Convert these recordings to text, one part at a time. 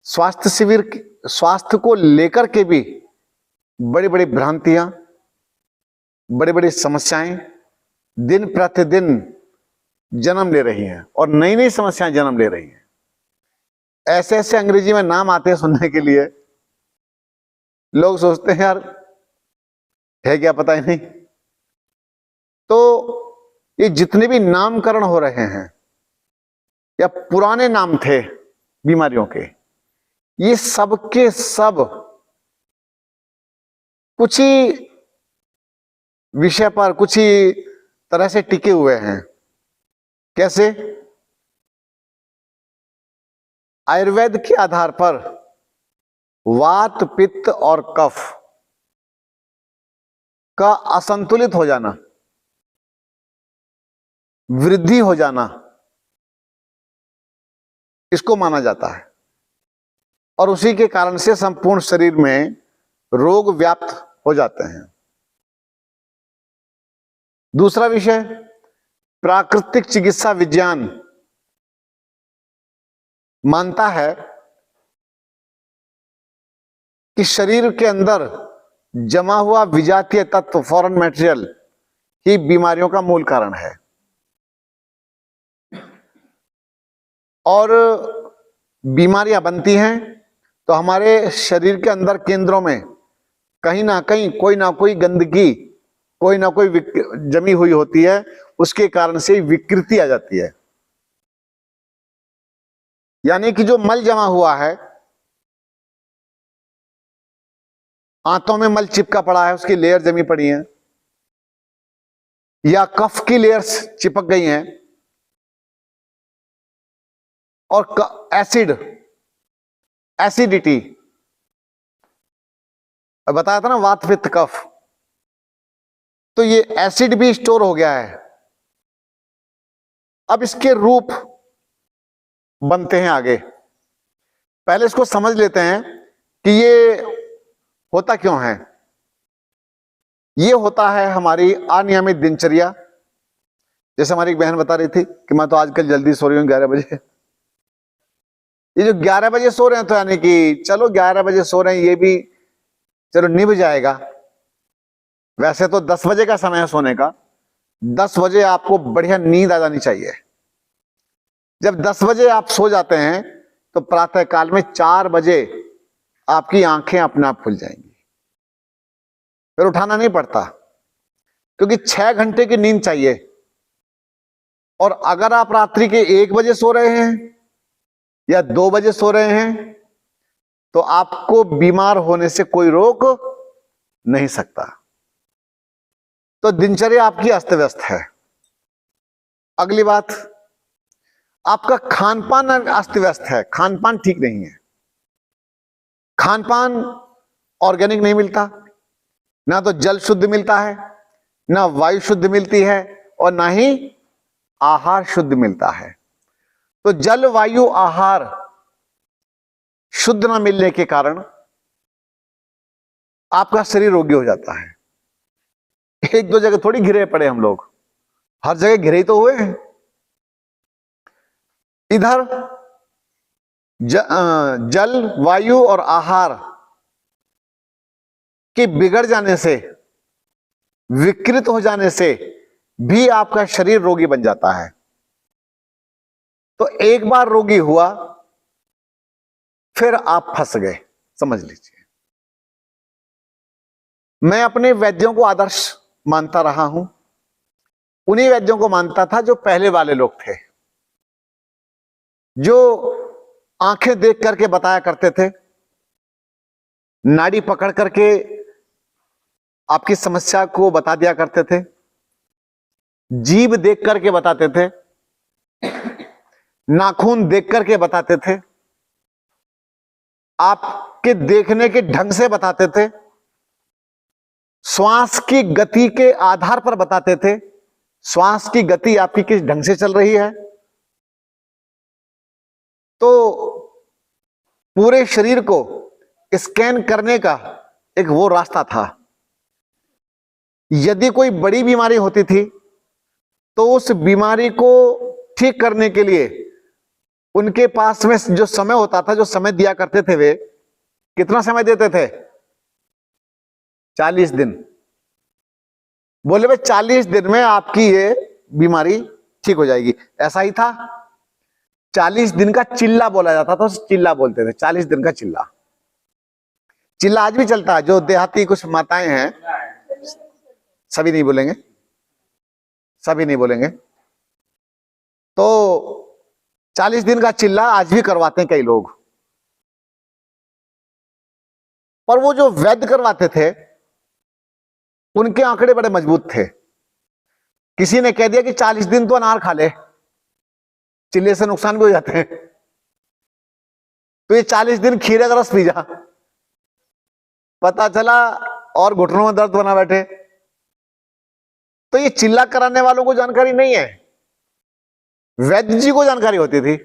स्वास्थ्य शिविर, स्वास्थ्य को लेकर के भी बड़ी बड़ी भ्रांतियां, बड़ी बड़ी समस्याएं दिन प्रतिदिन जन्म ले रही हैं और नई नई समस्याएं जन्म ले रही हैं। ऐसे ऐसे अंग्रेजी में नाम आते हैं सुनने के लिए, लोग सोचते हैं यार है क्या पता ही नहीं। तो ये जितने भी नामकरण हो रहे हैं या पुराने नाम थे बीमारियों के, ये सब के सब कुछ ही विषय पर, कुछ ही तरह से टिके हुए हैं। कैसे? आयुर्वेद के आधार पर वात, पित्त और कफ का असंतुलित हो जाना, वृद्धि हो जाना, इसको माना जाता है और उसी के कारण से संपूर्ण शरीर में रोग व्याप्त हो जाते हैं। दूसरा विषय, प्राकृतिक चिकित्सा विज्ञान मानता है कि शरीर के अंदर जमा हुआ विजातीय तत्व, फॉरेन मटेरियल, ही बीमारियों का मूल कारण है। और बीमारियां बनती हैं तो हमारे शरीर के अंदर केंद्रों में कहीं ना कहीं कोई ना कोई गंदगी, कोई ना कोई जमी हुई होती है, उसके कारण से विकृति आ जाती है। यानी कि जो मल जमा हुआ है, आंतों में मल चिपका पड़ा है, उसकी लेयर जमी पड़ी है, या कफ की लेयर्स चिपक गई हैं, और एसिडिटी बताया था ना, वात, पित्त, कफ, तो ये एसिड भी स्टोर हो गया है। अब इसके रूप बनते हैं आगे। पहले इसको समझ लेते हैं कि ये होता क्यों है। ये होता है हमारी अनियमित दिनचर्या। जैसे हमारी एक बहन बता रही थी कि मैं तो आजकल जल्दी सो रही हूं 11 बजे। ये जो 11 बजे सो रहे हैं, तो यानी कि चलो 11 बजे सो रहे हैं, ये भी चलो निभ जाएगा। वैसे तो 10 बजे का समय है सोने का। 10 बजे आपको बढ़िया नींद आ जानी चाहिए। जब 10 बजे आप सो जाते हैं तो प्रातः काल में 4 बजे आपकी आंखें अपने आप खुल जाएंगी, फिर उठाना नहीं पड़ता, क्योंकि 6 घंटे की नींद चाहिए। और अगर आप रात्रि के 1 बजे सो रहे हैं या 2 बजे सो रहे हैं, तो आपको बीमार होने से कोई रोक नहीं सकता। तो दिनचर्या आपकी अस्त व्यस्त है। अगली बात, आपका खान पान अस्त व्यस्त है, खान पान ठीक नहीं है। खान पान ऑर्गेनिक नहीं मिलता, ना तो जल शुद्ध मिलता है, ना वायु शुद्ध मिलती है, और ना ही आहार शुद्ध मिलता है। तो जल, वायु, आहार शुद्ध ना मिलने के कारण आपका शरीर रोगी हो जाता है। एक दो जगह थोड़ी घिरे पड़े हम लोग, हर जगह घिरे तो हुए हैं। इधर जल, वायु और आहार के बिगड़ जाने से, विकृत हो जाने से भी आपका शरीर रोगी बन जाता है। तो एक बार रोगी हुआ, फिर आप फंस गए, समझ लीजिए। मैं अपने वैद्यों को आदर्श मानता रहा हूं। उन्हीं वैद्यों को मानता था जो पहले वाले लोग थे, जो आंखें देख करके बताया करते थे, नाड़ी पकड़ करके आपकी समस्या को बता दिया करते थे, जीभ देख करके बताते थे, नाखून देख करके बताते थे, आपके देखने के ढंग से बताते थे, श्वास की गति के आधार पर बताते थे, श्वास की गति आपकी किस ढंग से चल रही है। तो पूरे शरीर को स्कैन करने का एक वो रास्ता था। यदि कोई बड़ी बीमारी होती थी तो उस बीमारी को ठीक करने के लिए उनके पास में जो समय होता था, जो समय दिया करते थे, वे कितना समय देते थे? 40 दिन। बोले भाई 40 दिन में आपकी ये बीमारी ठीक हो जाएगी। ऐसा ही था। 40 दिन का चिल्ला बोला जाता था, उसे चिल्ला बोलते थे। 40 दिन का चिल्ला। चिल्ला आज भी चलता है। जो देहाती कुछ माताएं हैं, सभी नहीं बोलेंगे, सभी नहीं बोलेंगे, तो 40 दिन का चिल्ला आज भी करवाते हैं कई लोग। पर वो जो वैद्य करवाते थे, उनके आंकड़े बड़े मजबूत थे। किसी ने कह दिया कि 40 दिन तो अनार खा ले, चिल्ले से नुकसान भी हो जाते हैं, तो ये 40 दिन खीरे का रस पी जा। पता चला और घुटनों में दर्द बना बैठे। तो ये चिल्ला कराने वालों को जानकारी नहीं है, वैद्य जी को जानकारी होती थी।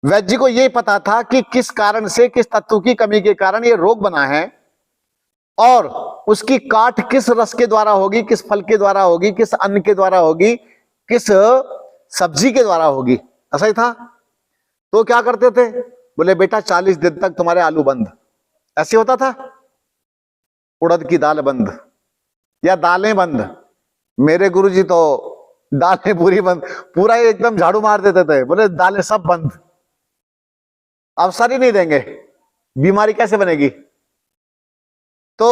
वैद्य जी को यह पता था कि किस कारण से, किस तत्व की कमी के कारण ये रोग बना है, और उसकी काट किस रस के द्वारा होगी, किस फल के द्वारा होगी, किस अन्न के द्वारा होगी, किस सब्जी के द्वारा होगी। ऐसा ही था। तो क्या करते थे? बोले बेटा 40 दिन तक तुम्हारे आलू बंद। ऐसे होता था। उड़द की दाल बंद या दालें बंद। मेरे गुरुजी तो दालें पूरी बंद, पूरा एकदम झाड़ू मार देते थे। बोले दालें सब बंद, अवसर ही नहीं देंगे, बीमारी कैसे बनेगी। तो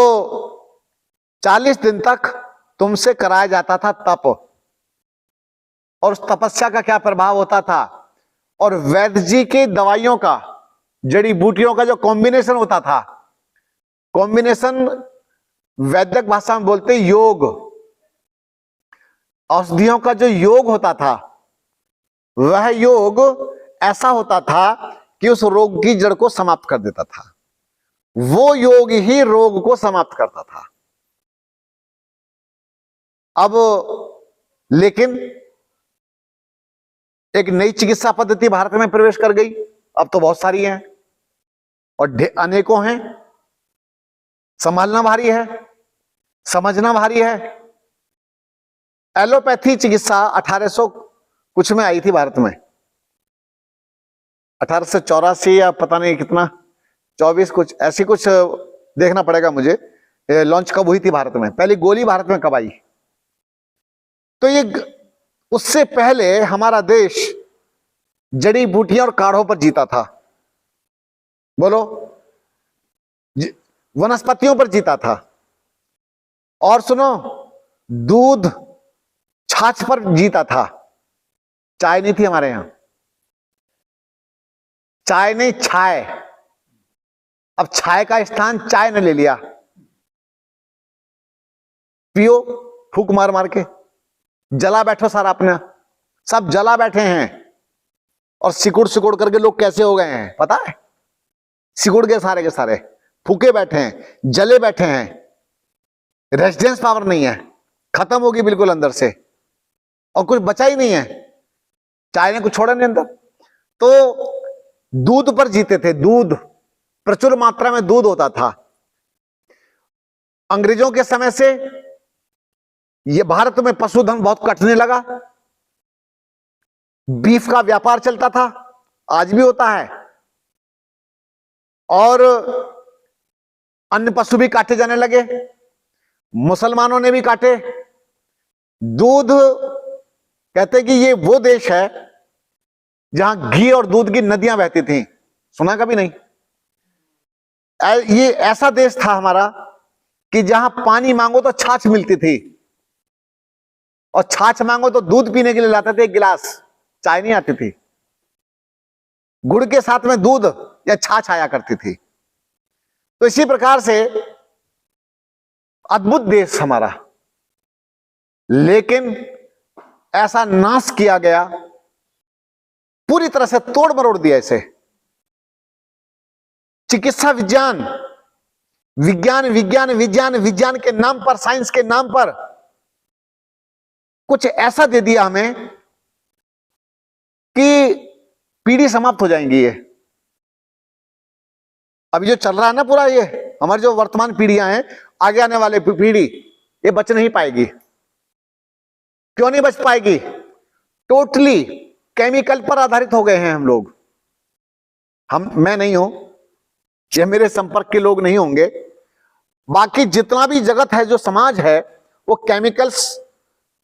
40 दिन तक तुमसे कराया जाता था तप, और उस तपस्या का क्या प्रभाव होता था, और वैद्य जी की दवाइयों का, जड़ी बूटियों का जो कॉम्बिनेशन होता था, कॉम्बिनेशन वैदिक भाषा में बोलते योग, औषधियों का जो योग होता था, वह योग ऐसा होता था कि उस रोग की जड़ को समाप्त कर देता था। वो योग ही रोग को समाप्त करता था। अब लेकिन एक नई चिकित्सा पद्धति भारत में प्रवेश कर गई। अब तो बहुत सारी हैं और अनेकों हैं। संभालना भारी है, समझना भारी है। एलोपैथी चिकित्सा 1800 कुछ में आई थी भारत में, 1884 या पता नहीं कितना, 24 कुछ ऐसी कुछ देखना पड़ेगा मुझे। लॉन्च कब हुई थी भारत में, पहली गोली भारत में कब आई। तो ये उससे पहले हमारा देश जड़ी बूटियां और काढ़ों पर जीता था। बोलो, वनस्पतियों पर जीता था। और सुनो, दूध छाछ पर जीता था। चाय नहीं थी हमारे यहां, चाय नहीं छाय। अब छाय का स्थान चाय ने ले लिया। पियो फूक मार मार के, जला बैठो सारा अपना, सब जला बैठे हैं। और सिकुड़ सिकुड़ करके लोग कैसे हो गए हैं पता है? सिकुड़ गए सारे के सारे, फूके बैठे हैं, जले बैठे हैं। रेजिस्टेंस पावर नहीं है, खत्म होगी बिल्कुल अंदर से, और कुछ बचा ही नहीं है। चाय ने कुछ छोड़ा नहीं अंदर। तो दूध पर जीते थे। दूध, प्रचुर मात्रा में दूध होता था। अंग्रेजों के समय से यह भारत में पशुधन बहुत कटने लगा। बीफ का व्यापार चलता था, आज भी होता है, और अन्य पशु भी काटे जाने लगे। मुसलमानों ने भी काटे। दूध, कहते कि ये वो देश है जहां घी और दूध की नदियां बहती थी। सुना कभी नहीं? ये ऐसा देश था हमारा कि जहां पानी मांगो तो छाछ मिलती थी, और छाछ मांगो तो दूध पीने के लिए लाते थे एक गिलास। चाय नहीं आती थी, गुड़ के साथ में दूध या छाछ आया करती थी। तो इसी प्रकार से अद्भुत देश हमारा, लेकिन ऐसा नाश किया गया, पूरी तरह से तोड़ मरोड़ दिया इसे। चिकित्सा विज्ञान, विज्ञान विज्ञान विज्ञान विज्ञान के नाम पर, साइंस के नाम पर कुछ ऐसा दे दिया हमें कि पीढ़ी समाप्त हो जाएंगी। ये अभी जो चल रहा है ना पूरा, ये हमारी जो वर्तमान पीढ़ियां हैं, आगे आने वाले पीढ़ी, ये बच नहीं पाएगी। क्यों नहीं बच पाएगी? टोटली केमिकल पर आधारित हो गए हैं हम लोग। मैं नहीं हूं, ये मेरे संपर्क के लोग नहीं होंगे, बाकी जितना भी जगत है, जो समाज है, वो केमिकल्स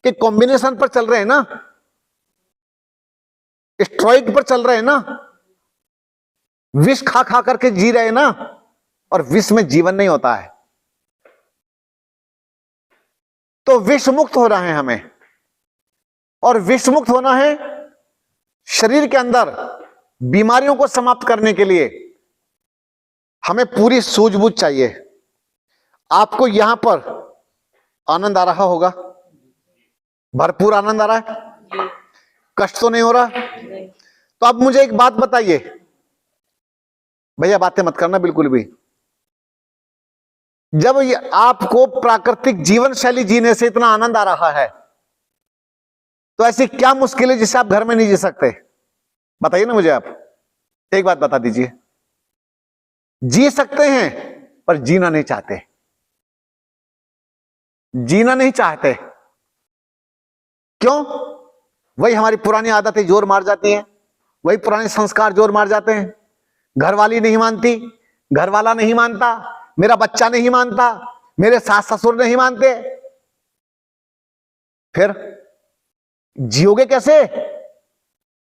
के कॉम्बिनेशन पर चल रहे हैं ना, स्टेरॉइड पर चल रहे हैं ना, विष खा खा करके जी रहे हैं ना, और विष में जीवन नहीं होता है। तो विष मुक्त होना है हमें, और विष मुक्त होना है शरीर के अंदर बीमारियों को समाप्त करने के लिए हमें पूरी सूझबूझ चाहिए। आपको यहां पर आनंद आ रहा होगा, भरपूर आनंद आ रहा है, कष्ट तो नहीं हो रहा? तो अब मुझे एक बात बताइए भैया, बातें मत करना बिल्कुल भी। जब ये आपको प्राकृतिक जीवन शैली जीने से इतना आनंद आ रहा है, तो ऐसी क्या मुश्किल है जिसे आप घर में नहीं जी सकते? बताइए ना मुझे, आप एक बात बता दीजिए। जी सकते हैं पर जीना नहीं चाहते, जीना नहीं चाहते। क्यों? वही हमारी पुरानी आदतें जोर मार जाती हैं, वही पुराने संस्कार जोर मार जाते हैं। घरवाली नहीं मानती, घरवाला नहीं मानता, मेरा बच्चा नहीं मानता, मेरे सास ससुर नहीं मानते, फिर जियोगे कैसे?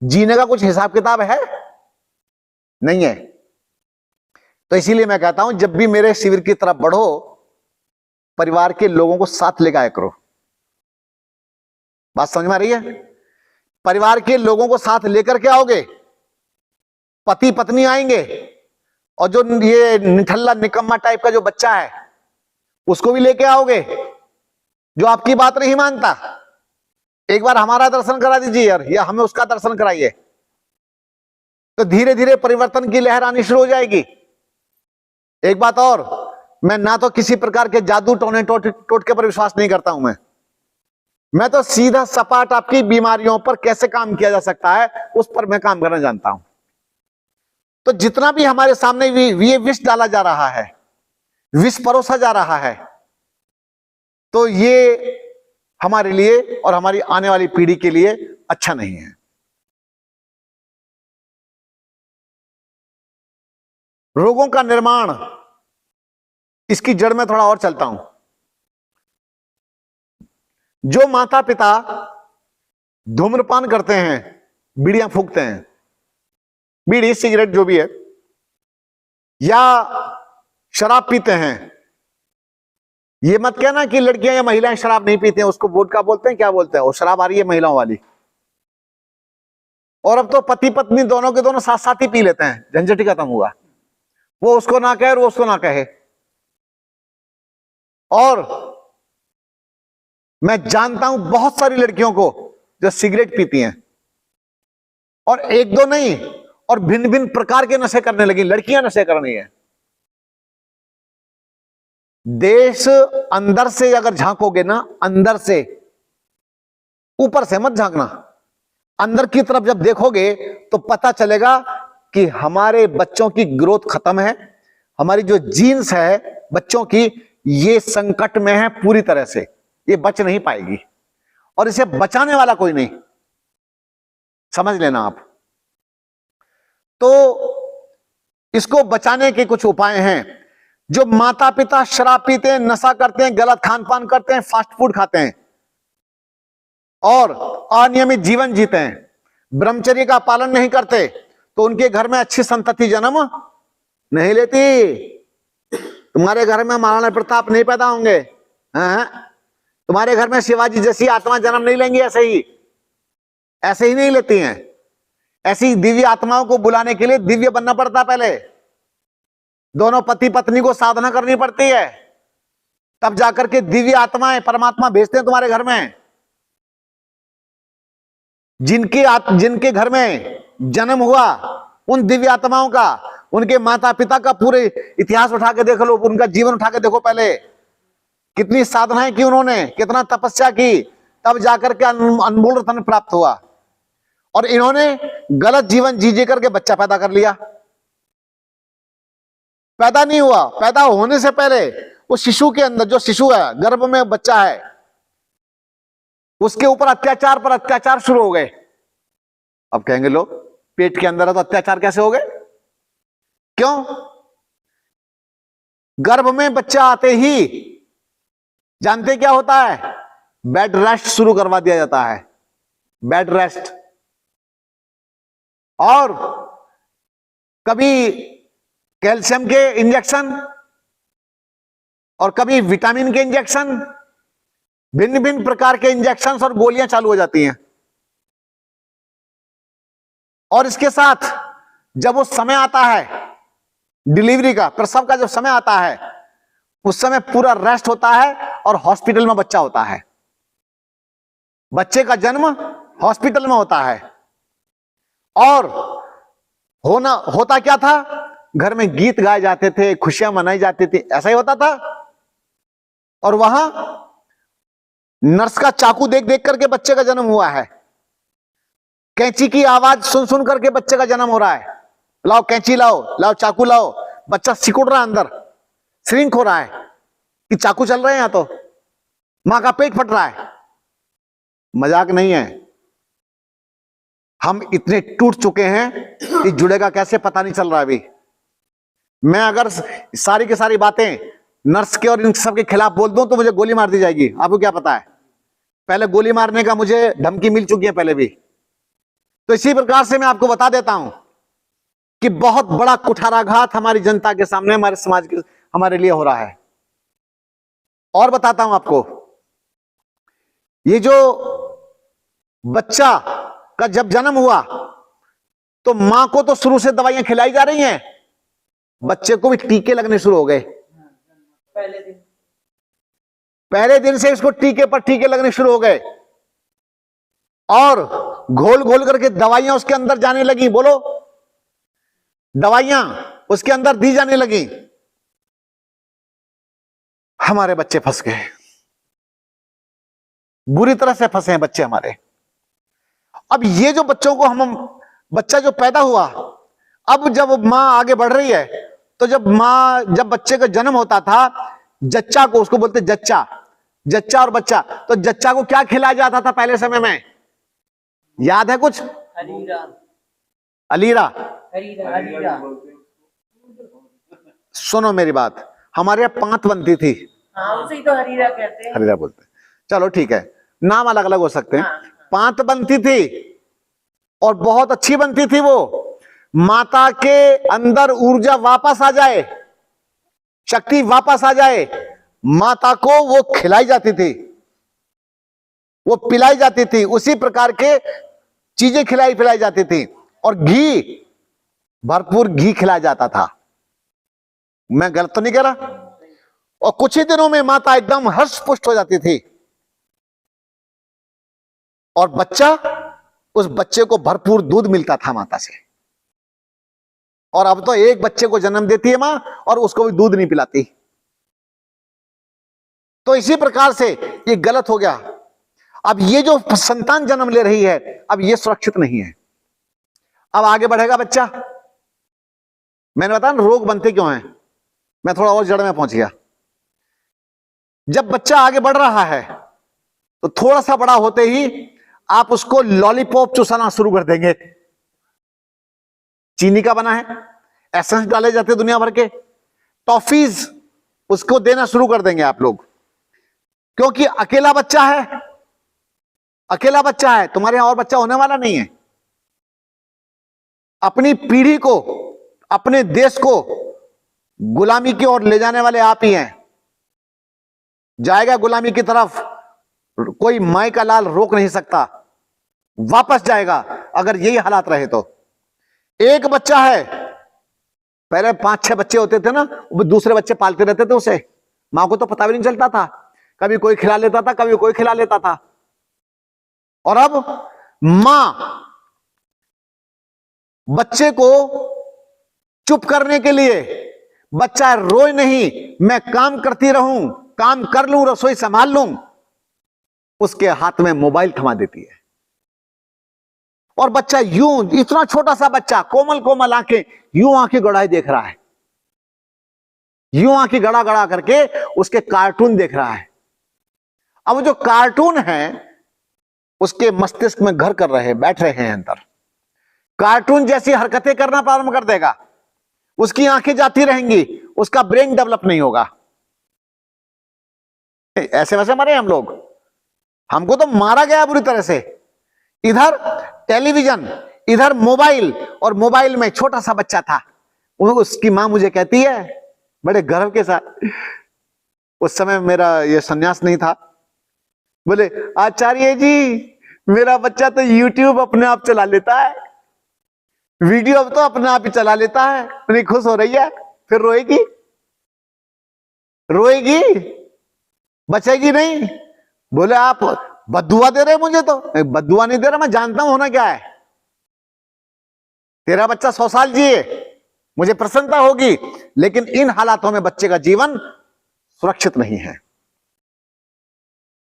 जीने का कुछ हिसाब किताब है? नहीं है। तो इसीलिए मैं कहता हूं, जब भी मेरे शिविर की तरफ बढ़ो, परिवार के लोगों को साथ लेकर आया करो। बात समझ में आ रही है? परिवार के लोगों को साथ लेकर के आओगे, पति पत्नी आएंगे, और जो ये निठल्ला निकम्मा टाइप का जो बच्चा है उसको भी लेके आओगे, जो आपकी बात नहीं मानता। एक बार हमारा दर्शन करा दीजिए यार, या हमें उसका दर्शन कराइए, तो धीरे धीरे परिवर्तन की लहर आनी शुरू हो जाएगी। एक बात और, मैं ना तो किसी प्रकार के जादू टोने टोटके पर विश्वास नहीं करता हूं। मैं तो सीधा सपाट आपकी बीमारियों पर कैसे काम किया जा सकता है उस पर मैं काम करना जानता हूं। तो जितना भी हमारे सामने ये विष डाला जा रहा है, विष परोसा जा रहा है, तो ये हमारे लिए और हमारी आने वाली पीढ़ी के लिए अच्छा नहीं है। रोगों का निर्माण, इसकी जड़ में थोड़ा और चलता हूं। जो माता पिता धूम्रपान करते हैं, बीड़ियां फूंकते हैं, बीड़ी सिगरेट जो भी है, या शराब पीते हैं, ये मत कहना कि लड़कियां या महिलाएं शराब नहीं पीते हैं, उसको वोडका बोलते हैं, क्या बोलते हैं, वो शराब आ रही है महिलाओं वाली। और अब तो पति पत्नी दोनों के दोनों साथ साथ ही पी लेते हैं, झंझट ही खत्म हुआ। वो उसको ना कहे और वो उसको ना कहे। और मैं जानता हूं बहुत सारी लड़कियों को जो सिगरेट पीती हैं, और एक दो नहीं, और भिन्न भिन्न प्रकार के नशे करने लगी, लड़कियां नशे कर रही हैं। देश अंदर से अगर झांकोगे ना, अंदर से, ऊपर से मत झांकना, अंदर की तरफ जब देखोगे तो पता चलेगा कि हमारे बच्चों की ग्रोथ खत्म है, हमारी जो जीन्स है बच्चों की, ये संकट में है पूरी तरह से, ये बच नहीं पाएगी, और इसे बचाने वाला कोई नहीं, समझ लेना आप। तो इसको बचाने के कुछ उपाय हैं। जो माता पिता शराब पीते हैं, नशा करते हैं, गलत खान पान करते हैं, फास्ट फूड खाते हैं, और अनियमित जीवन जीते हैं, ब्रह्मचर्य का पालन नहीं करते, तो उनके घर में अच्छी संतति जन्म नहीं लेती। तुम्हारे घर में महाराणा प्रताप नहीं पैदा होंगे, तुम्हारे घर में शिवाजी जैसी आत्मा जन्म नहीं लेंगी, ऐसे ही नहीं लेती हैं। ऐसी दिव्य आत्माओं को बुलाने के लिए दिव्य बनना पड़ता, पहले दोनों पति पत्नी को साधना करनी पड़ती है, तब जाकर के दिव्य आत्माएं परमात्मा भेजते हैं तुम्हारे घर में। जिनके घर में जन्म हुआ उन दिव्य आत्माओं का, उनके माता पिता का पूरे इतिहास उठा के देख लो, उनका जीवन उठा के देखो, पहले कितनी साधनाएं की उन्होंने, कितना तपस्या की, तब जाकर के अनमोल रत्न प्राप्त हुआ। और इन्होंने गलत जीवन जी करके बच्चा पैदा कर लिया। पैदा नहीं हुआ, पैदा होने से पहले उस शिशु के अंदर, जो शिशु है गर्भ में बच्चा है, उसके ऊपर अत्याचार पर अत्याचार शुरू हो गए, अब कहेंगे लोग पेट के अंदर है तो अत्याचार कैसे हो गए? क्यों? गर्भ में बच्चा आते ही जानते क्या होता है? बेड रेस्ट शुरू करवा दिया जाता है, बेड रेस्ट। और कभी कैल्शियम के इंजेक्शन और कभी विटामिन के इंजेक्शन, भिन्न भिन्न प्रकार के इंजेक्शन और गोलियां चालू हो जाती हैं। और इसके साथ जब वो समय आता है डिलीवरी का, प्रसव का जब समय आता है, उस समय पूरा रेस्ट होता है और हॉस्पिटल में बच्चा होता है। बच्चे का जन्म हॉस्पिटल में होता है। और होता क्या था? घर में गीत गाए जाते थे, खुशियां मनाई जाती थी, ऐसा ही होता था। और वहां नर्स का चाकू देख देख करके बच्चे का जन्म हुआ है, कैंची की आवाज सुन सुन करके बच्चे का जन्म हो रहा है। लाओ कैंची, लाओ लाओ चाकू लाओ। बच्चा सिकुड़ रहा है, अंदर श्रिंक हो रहा है कि चाकू चल रहे हैं, या तो मां का पेट फट रहा है। मजाक नहीं है। हम इतने टूट चुके हैं कि जुड़ेगा कैसे पता नहीं चल रहा अभी। मैं अगर सारी की सारी बातें नर्स के और इन सब के खिलाफ बोल दूं तो मुझे गोली मार दी जाएगी। आपको क्या पता है? पहले गोली मारने का मुझे धमकी मिल चुकी है पहले भी। तो इसी प्रकार से मैं आपको बता देता हूं कि बहुत बड़ा कुठाराघात हमारी जनता के सामने, हमारे समाज के, हमारे लिए हो रहा है। और बताता हूं आपको, ये जो बच्चा का जब जन्म हुआ तो मां को तो शुरू से दवाइयां खिलाई जा रही हैं, बच्चे को भी टीके लगने शुरू हो गए। पहले दिन से इसको टीके पर टीके लगने शुरू हो गए और घोल घोल करके दवाइयां उसके अंदर जाने लगी। बोलो, दवाइयां उसके अंदर दी जाने लगी। हमारे बच्चे फंस गए, बुरी तरह से फंसे हैं बच्चे हमारे। अब ये जो बच्चों को बच्चा जो पैदा हुआ, अब जब मां आगे बढ़ रही है तो जब बच्चे का जन्म होता था, जच्चा को, उसको बोलते जच्चा और बच्चा, तो जच्चा को क्या खिलाया जाता था पहले समय में? याद है कुछ? अलीरा। सुनो मेरी बात, हमारे यहाँ पांत बनती थी। उसे तो हरीरा कहते हैं। हरीरा बोलते हैं, चलो ठीक है, नाम अलग अलग हो सकते हैं। पांत बनती थी और बहुत अच्छी बनती थी वो। माता के अंदर ऊर्जा वापस आ जाए, शक्ति वापस आ जाए, माता को वो खिलाई जाती थी, वो पिलाई जाती थी, उसी प्रकार के चीजें पिलाई जाती थी। और घी, भरपूर घी खिलाया जाता था। मैं गलत तो नहीं कह रहा? और कुछ ही दिनों में माता एकदम हर्ष पुष्ट हो जाती थी और उस बच्चे को भरपूर दूध मिलता था माता से। और अब तो एक बच्चे को जन्म देती है मां और उसको भी दूध नहीं पिलाती। तो इसी प्रकार से ये गलत हो गया। अब ये जो संतान जन्म ले रही है, अब ये सुरक्षित नहीं है। अब आगे बढ़ेगा बच्चा। मैंने बताया रोग बनते क्यों हैं, मैं थोड़ा और जड़ में पहुंच गया। जब बच्चा आगे बढ़ रहा है तो थोड़ा सा बड़ा होते ही आप उसको लॉलीपॉप चुसाना शुरू कर देंगे। चीनी का बना है, एसेंस डाले जाते हैं दुनिया भर के, टॉफीज उसको देना शुरू कर देंगे आप लोग, क्योंकि अकेला बच्चा है, अकेला बच्चा है, तुम्हारे यहां और बच्चा होने वाला नहीं है। अपनी पीढ़ी को, अपने देश को गुलामी की ओर ले जाने वाले आप ही हैं। जाएगा गुलामी की तरफ, कोई माई का लाल रोक नहीं सकता, वापस जाएगा अगर यही हालात रहे तो। एक बच्चा है, पहले 5-6 बच्चे होते थे ना, वो दूसरे बच्चे पालते रहते थे उसे, मां को तो पता भी नहीं चलता था, कभी कोई खिला लेता था, कभी कोई खिला लेता था। और अब मां बच्चे को चुप करने के लिए, बच्चा रोए नहीं, मैं काम करती रहूं, काम कर लूं, रसोई संभाल लूं, उसके हाथ में मोबाइल थमा देती है। और बच्चा यूं, इतना छोटा सा बच्चा, कोमल कोमल आंखें, यूं आंखें गड़ाए देख रहा है, यूं आंखें गड़ा गड़ा करके उसके कार्टून देख रहा है। अब जो कार्टून है उसके मस्तिष्क में घर कर रहे हैं, बैठ रहे हैं अंदर, कार्टून जैसी हरकतें करना प्रारंभ कर देगा, उसकी आंखें जाती रहेंगी, उसका ब्रेन डेवलप नहीं होगा। ऐसे वैसे मरे हम लोग, हमको तो मारा गया बुरी तरह से। इधर टेलीविजन, इधर मोबाइल, और मोबाइल में छोटा सा बच्चा था, उसकी मां मुझे कहती है बड़े गर्व के साथ, उस समय मेरा ये सन्यास नहीं था, बोले आचार्य जी मेरा बच्चा तो यूट्यूब अपने आप चला लेता है, वीडियो अब तो अपने आप ही चला लेता है। नहीं खुश हो रही है, फिर रोएगी, रोएगी बचेगी नहीं। बोले आप बद्दुआ दे रहे मुझे, तो बद्दुआ नहीं दे रहा, मैं जानता हूं होना क्या है। तेरा बच्चा 100 साल जिए, मुझे प्रसन्नता होगी, लेकिन इन हालातों में बच्चे का जीवन सुरक्षित नहीं है।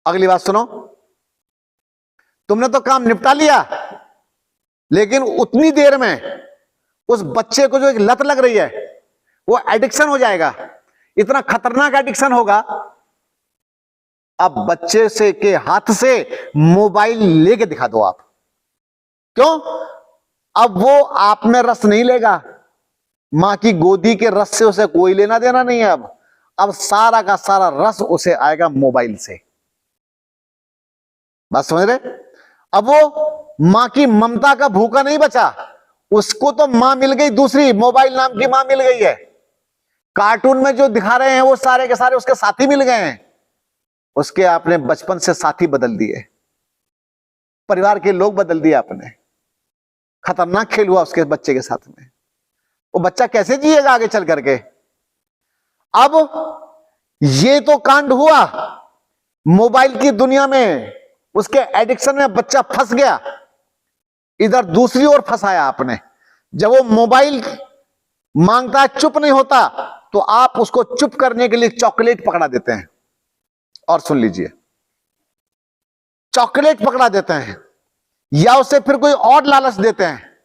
अगली बात सुनो, तुमने तो काम निपटा लिया, लेकिन उतनी देर में उस बच्चे को जो एक लत लग रही है, वो एडिक्शन हो जाएगा, इतना खतरनाक एडिक्शन होगा। अब बच्चे से के हाथ से मोबाइल लेके दिखा दो आप, क्यों? अब वो आप में रस नहीं लेगा, मां की गोदी के रस से उसे कोई लेना देना नहीं है। अब सारा का सारा रस उसे आएगा मोबाइल से। बात समझ रहे? अब वो मां की ममता का भूखा नहीं बचा, उसको तो मां मिल गई दूसरी, मोबाइल नाम की मां मिल गई है। कार्टून में जो दिखा रहे हैं वो सारे के सारे उसके साथी मिल गए हैं, उसके आपने बचपन से साथी बदल दिए, परिवार के लोग बदल दिए आपने। खतरनाक खेल हुआ उसके बच्चे के साथ में। वो बच्चा कैसे जिएगा आगे चल करके? अब ये तो कांड हुआ मोबाइल की दुनिया में, उसके एडिक्शन में बच्चा फंस गया। इधर दूसरी ओर फंसाया आपने, जब वो मोबाइल मांगता है, चुप नहीं होता, तो आप उसको चुप करने के लिए चॉकलेट पकड़ा देते हैं। और सुन लीजिए, चॉकलेट पकड़ा देते हैं, या उसे फिर कोई और लालच देते हैं,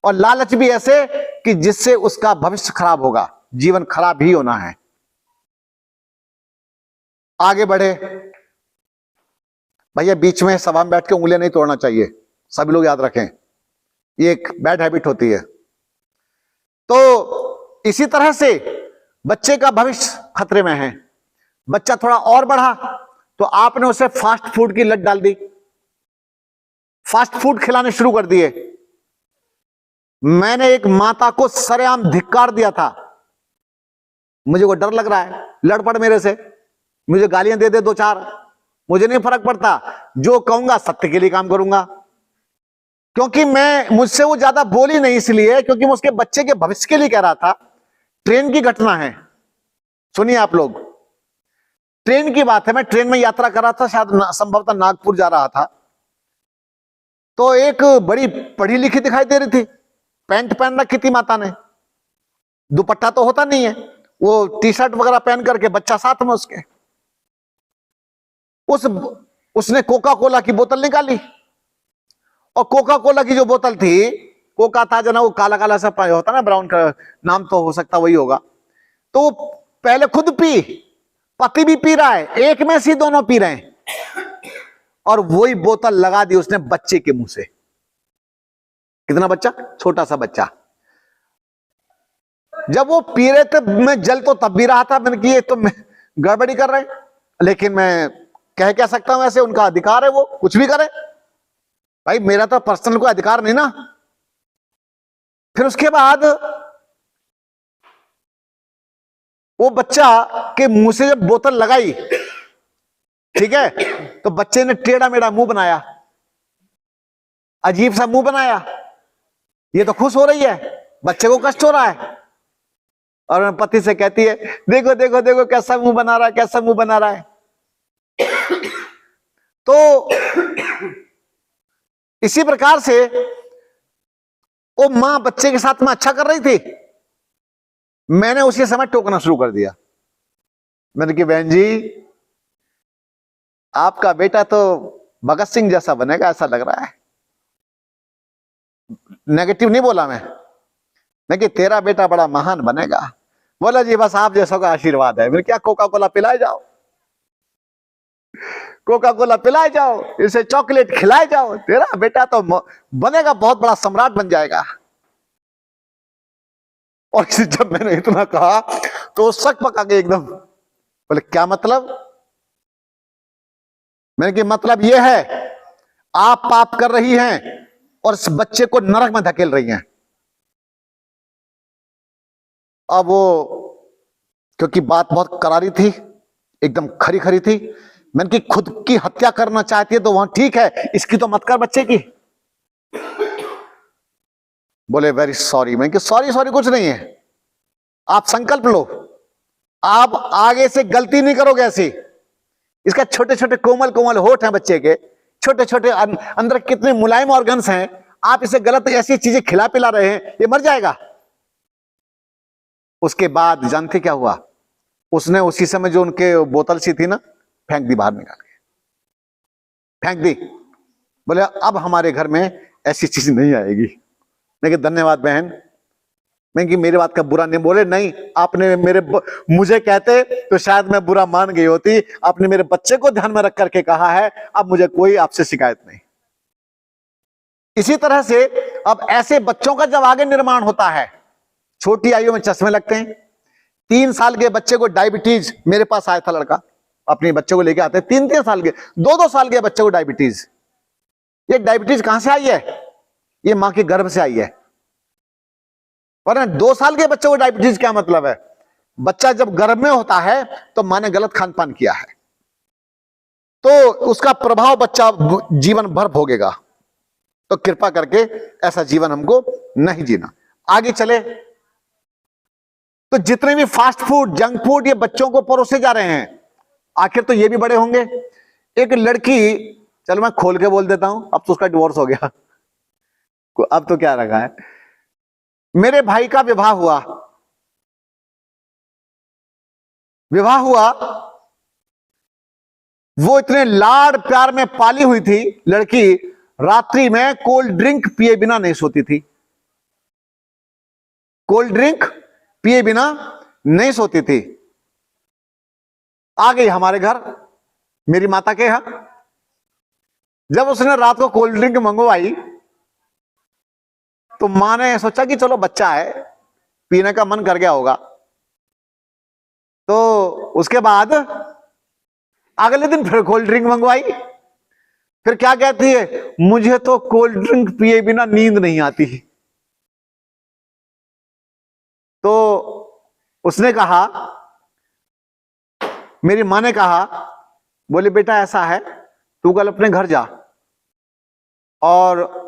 और लालच भी ऐसे कि जिससे उसका भविष्य खराब होगा, जीवन खराब ही होना है। आगे बढ़े भैया, बीच में सभा में बैठ के उंगलियां नहीं तोड़ना चाहिए, सभी लोग याद रखें, ये एक बैड हैबिट होती है। तो इसी तरह से बच्चे का भविष्य खतरे में है। बच्चा थोड़ा और बढ़ा तो आपने उसे फास्ट फूड की लत डाल दी, फास्ट फूड खिलाने शुरू कर दिए। मैंने एक माता को सरेआम धिक्कार दिया था, मुझे को डर लग रहा है, लड़ पड़ मेरे से, मुझे गालियां दे दे 2-4, मुझे नहीं फर्क पड़ता, जो कहूंगा सत्य के लिए काम करूंगा। क्योंकि मुझसे वो ज्यादा बोली नहीं, इसलिए क्योंकि मैं उसके बच्चे के भविष्य के लिए कह रहा था। ट्रेन की घटना है, सुनिए आप लोग, ट्रेन की बात है। मैं ट्रेन में यात्रा कर रहा था, शायद संभवतः नागपुर जा रहा था, तो एक बड़ी पढ़ी लिखी दिखाई दे रही थी, पैंट पहन रखी थी माता ने, दुपट्टा तो होता नहीं है, वो टी शर्ट वगैरह पहन करके, बच्चा साथ में उसके। उसने कोका कोला की बोतल निकाली, और कोका कोला की जो बोतल थी, कोका था जो ना, वो काला काला सा होता ना, ब्राउन का नाम तो हो सकता वही होगा। तो वो पहले खुद पी, पति भी पी रहा है, एक में से दोनों पी रहे हैं, और वही बोतल लगा दी उसने बच्चे के मुंह से। कितना बच्चा? छोटा सा बच्चा। जब वो पी रहे थे, मैं जल तो तब भी रहा था, मैंने कि ये तो गड़बड़ी कर रहे हैं, लेकिन मैं कह सकता हूं ऐसे, उनका अधिकार है, वो कुछ भी करे भाई, मेरा तो पर्सनल कोई अधिकार नहीं ना। फिर उसके बाद वो बच्चा के मुंह से जब बोतल लगाई, ठीक है, तो बच्चे ने टेढ़ा मेढ़ा मुंह बनाया, अजीब सा मुंह बनाया। ये तो खुश हो रही है, बच्चे को कष्ट हो रहा है, और पति से कहती है, देखो देखो देखो कैसा मुंह बना रहा है, कैसा मुंह बना रहा है। तो इसी प्रकार से वो मां बच्चे के साथ में अच्छा कर रही थी, मैंने उसी समय टोकना शुरू कर दिया। मैंने कहा बहन जी, आपका बेटा तो भगत सिंह जैसा बनेगा ऐसा लग रहा है। नेगेटिव नहीं बोला मैं कि तेरा बेटा बड़ा महान बनेगा। बोला जी बस आप जैसा का आशीर्वाद है। मैंने क्या, कोका कोला पिलाए जाओ। कोका कोला पिलाए जाओ, इसे चॉकलेट खिलाए जाओ, तेरा बेटा तो बनेगा, बहुत बड़ा सम्राट बन जाएगा। और जब मैंने इतना कहा तो शक पका के एकदम बोले क्या मतलब? मैंने कहा मतलब यह है आप पाप कर रही हैं और इस बच्चे को नरक में धकेल रही हैं। अब वो क्योंकि बात बहुत करारी थी, एकदम खरी खरी थी, मैंने कि खुद की हत्या करना चाहती है तो वहां ठीक है, इसकी तो मत कर बच्चे की। बोले वेरी सॉरी। मैं कि सॉरी सॉरी कुछ नहीं है, आप संकल्प लो, आप आगे से गलती नहीं करोगे ऐसी। इसका छोटे छोटे कोमल कोमल होठ हैं बच्चे के, छोटे छोटे अंदर कितने मुलायम ऑर्गन्स हैं, आप इसे गलत ऐसी चीजें खिला पिला रहे हैं, ये मर जाएगा। उसके बाद जानते क्या हुआ? उसने उसी समय जो उनके बोतल सी थी ना, फेंक दी, बाहर निकाल के फेंक दी। बोले अब हमारे घर में ऐसी चीज नहीं आएगी। मैं कि धन्यवाद बहन। मैं कि मेरी बात का बुरा नहीं। बोले नहीं, आपने मुझे कहते तो शायद मैं बुरा मान गई होती, आपने मेरे बच्चे को ध्यान में रख करके कहा है, अब मुझे कोई आपसे शिकायत नहीं। इसी तरह से अब ऐसे बच्चों का जब आगे निर्माण होता है, छोटी आयु में चश्मे लगते हैं। 3 साल के बच्चे को डायबिटीज, मेरे पास आया था लड़का, अपने बच्चे को लेके आते, 3-3 साल के, 2-2 साल के बच्चे को डायबिटीज। ये डायबिटीज कहां से आई है? ये मां के गर्भ से आई है। वरना 2 साल के बच्चे को डायबिटीज क्या मतलब है? बच्चा जब गर्भ में होता है तो मां ने गलत खान पान किया है, तो उसका प्रभाव बच्चा जीवन भर भोगेगा। तो कृपा करके ऐसा जीवन हमको नहीं जीना। आगे चले तो जितने भी फास्ट फूड, जंक फूड ये बच्चों को परोसे जा रहे हैं, आखिर तो ये भी बड़े होंगे। एक लड़की, चलो मैं खोल के बोल देता हूं, अब तो उसका डिवोर्स हो गया, अब तो क्या रखा है। मेरे भाई का विवाह हुआ, वो इतने लाड प्यार में पाली हुई थी लड़की, रात्रि में कोल्ड ड्रिंक पिए बिना नहीं सोती थी। कोल्ड ड्रिंक पिए बिना नहीं सोती थी। आ गई हमारे घर, मेरी माता के यहां। जब उसने रात को कोल्ड ड्रिंक मंगवाई तो मां ने सोचा कि चलो बच्चा है, पीने का मन कर गया होगा। तो उसके बाद अगले दिन फिर कोल्ड ड्रिंक मंगवाई। फिर क्या कहती है, मुझे तो कोल्ड ड्रिंक पिए बिना नींद नहीं आती। तो उसने कहा, मेरी मां ने कहा, बोले बेटा ऐसा है, तू कल अपने घर जा और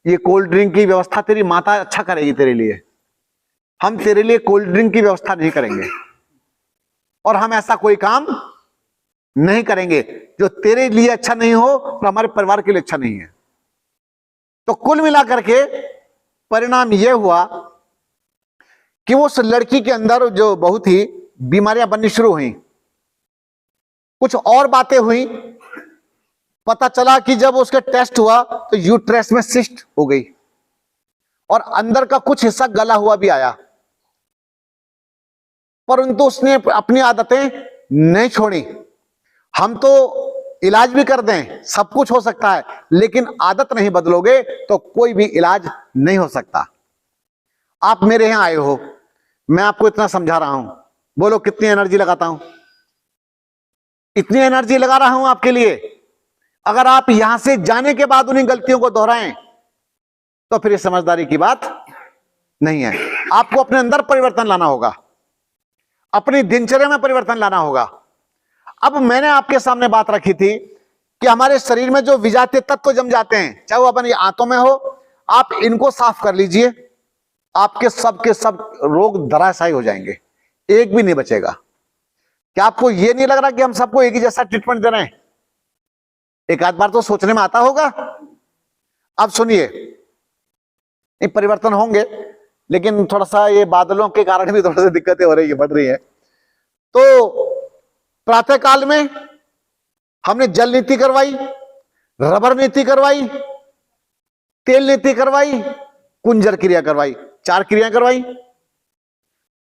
ये कोल्ड ड्रिंक की व्यवस्था तेरी माता अच्छा करेगी तेरे लिए, हम तेरे लिए कोल्ड ड्रिंक की व्यवस्था नहीं करेंगे और हम ऐसा कोई काम नहीं करेंगे जो तेरे लिए अच्छा नहीं हो और हमारे परिवार के लिए अच्छा नहीं है। तो कुल मिलाकर के परिणाम यह हुआ कि उस लड़की के अंदर जो बहुत ही बीमारियां बननी शुरू हुई, कुछ और बातें हुई। पता चला कि जब उसके टेस्ट हुआ तो यूट्रस में सिस्ट हो गई और अंदर का कुछ हिस्सा गला हुआ भी आया, परंतु उसने अपनी आदतें नहीं छोड़ी। हम तो इलाज भी कर दें, सब कुछ हो सकता है, लेकिन आदत नहीं बदलोगे तो कोई भी इलाज नहीं हो सकता। आप मेरे यहां आए हो, मैं आपको इतना समझा रहा हूं, बोलो कितनी एनर्जी लगाता हूं? इतनी एनर्जी लगा रहा हूं आपके लिए। अगर आप यहां से जाने के बाद उन्हीं गलतियों को दोहराएं तो फिर ये समझदारी की बात नहीं है। आपको अपने अंदर परिवर्तन लाना होगा, अपनी दिनचर्या में परिवर्तन लाना होगा। अब मैंने आपके सामने बात रखी थी कि हमारे शरीर में जो विजातीय तत्व जम जाते हैं, चाहे वो अपनी आंतों में हो, आप इनको साफ कर लीजिए, आपके सब के सब रोग धराशायी हो जाएंगे, एक भी नहीं बचेगा। क्या आपको ये नहीं लग रहा कि हम सबको एक ही जैसा ट्रीटमेंट दे रहे हैं? एक आध बार तो सोचने में आता होगा। अब सुनिए, ये परिवर्तन होंगे, लेकिन थोड़ा सा ये बादलों के कारण भी थोड़ा सा दिक्कतें हो रही है, बढ़ रही है। तो प्रातः काल में हमने जल नीति करवाई, रबर नीति करवाई, तेल नीति करवाई, कुंजर क्रिया करवाई, 4 क्रियाएं करवाई।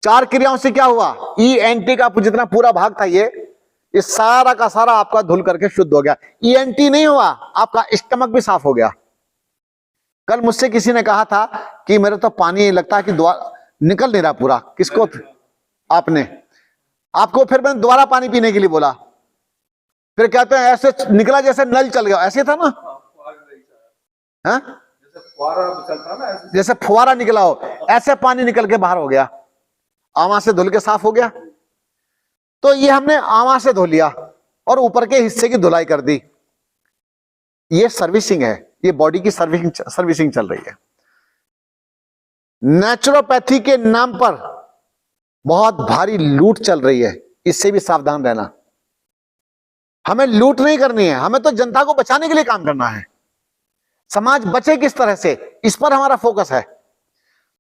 4 क्रियाओं से क्या हुआ? ENT का जितना पूरा भाग था, ये ये सारा का सारा आपका धुल करके शुद्ध हो गया। ईएनटी नहीं हुआ, आपका स्टमक भी साफ हो गया। कल मुझसे किसी ने कहा था कि मेरे तो पानी लगता है कि निकल नहीं रहा पूरा। किसको? आपने। आपको फिर मैंने दोबारा पानी पीने के लिए बोला, फिर कहते हैं ऐसे निकला जैसे नल चल गया। ऐसे था ना, हाँ? जैसे फुवारा निकला हो, ऐसे पानी निकल के बाहर हो गया, आमा से धुल के साफ हो गया। तो ये हमने आमा से धो लिया और ऊपर के हिस्से की धुलाई कर दी। ये सर्विसिंग है, ये बॉडी की सर्विसिंग चल रही है। नेचुरोपैथी के नाम पर बहुत भारी लूट चल रही है, इससे भी सावधान रहना। हमें लूट नहीं करनी है, हमें तो जनता को बचाने के लिए काम करना है। समाज बचे किस तरह से, इस पर हमारा फोकस है।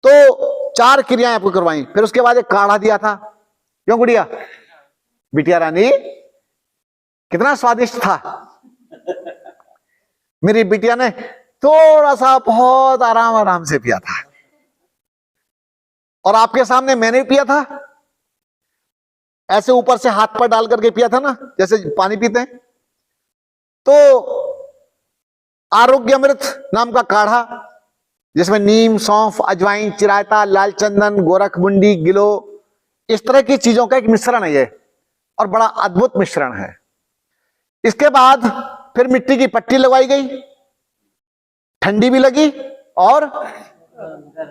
तो 4 क्रियाएं आपको करवाई, फिर उसके बाद एक काढ़ा दिया था। क्यों गुड़िया? बिटिया रानी, कितना स्वादिष्ट था। मेरी बिटिया ने थोड़ा सा बहुत आराम आराम से पिया था, और आपके सामने मैंने पिया था। ऐसे ऊपर से हाथ पर डाल करके पिया था ना, जैसे पानी पीते हैं। तो आरोग्य अमृत नाम का काढ़ा, जिसमें नीम, सौंफ, अजवाइन, चिरायता, लाल चंदन, गोरखमुंडी, गिलो, इस तरह की चीजों का एक मिश्रण है ये, और बड़ा अद्भुत मिश्रण है। इसके बाद फिर मिट्टी की पट्टी लगवाई गई, ठंडी भी लगी और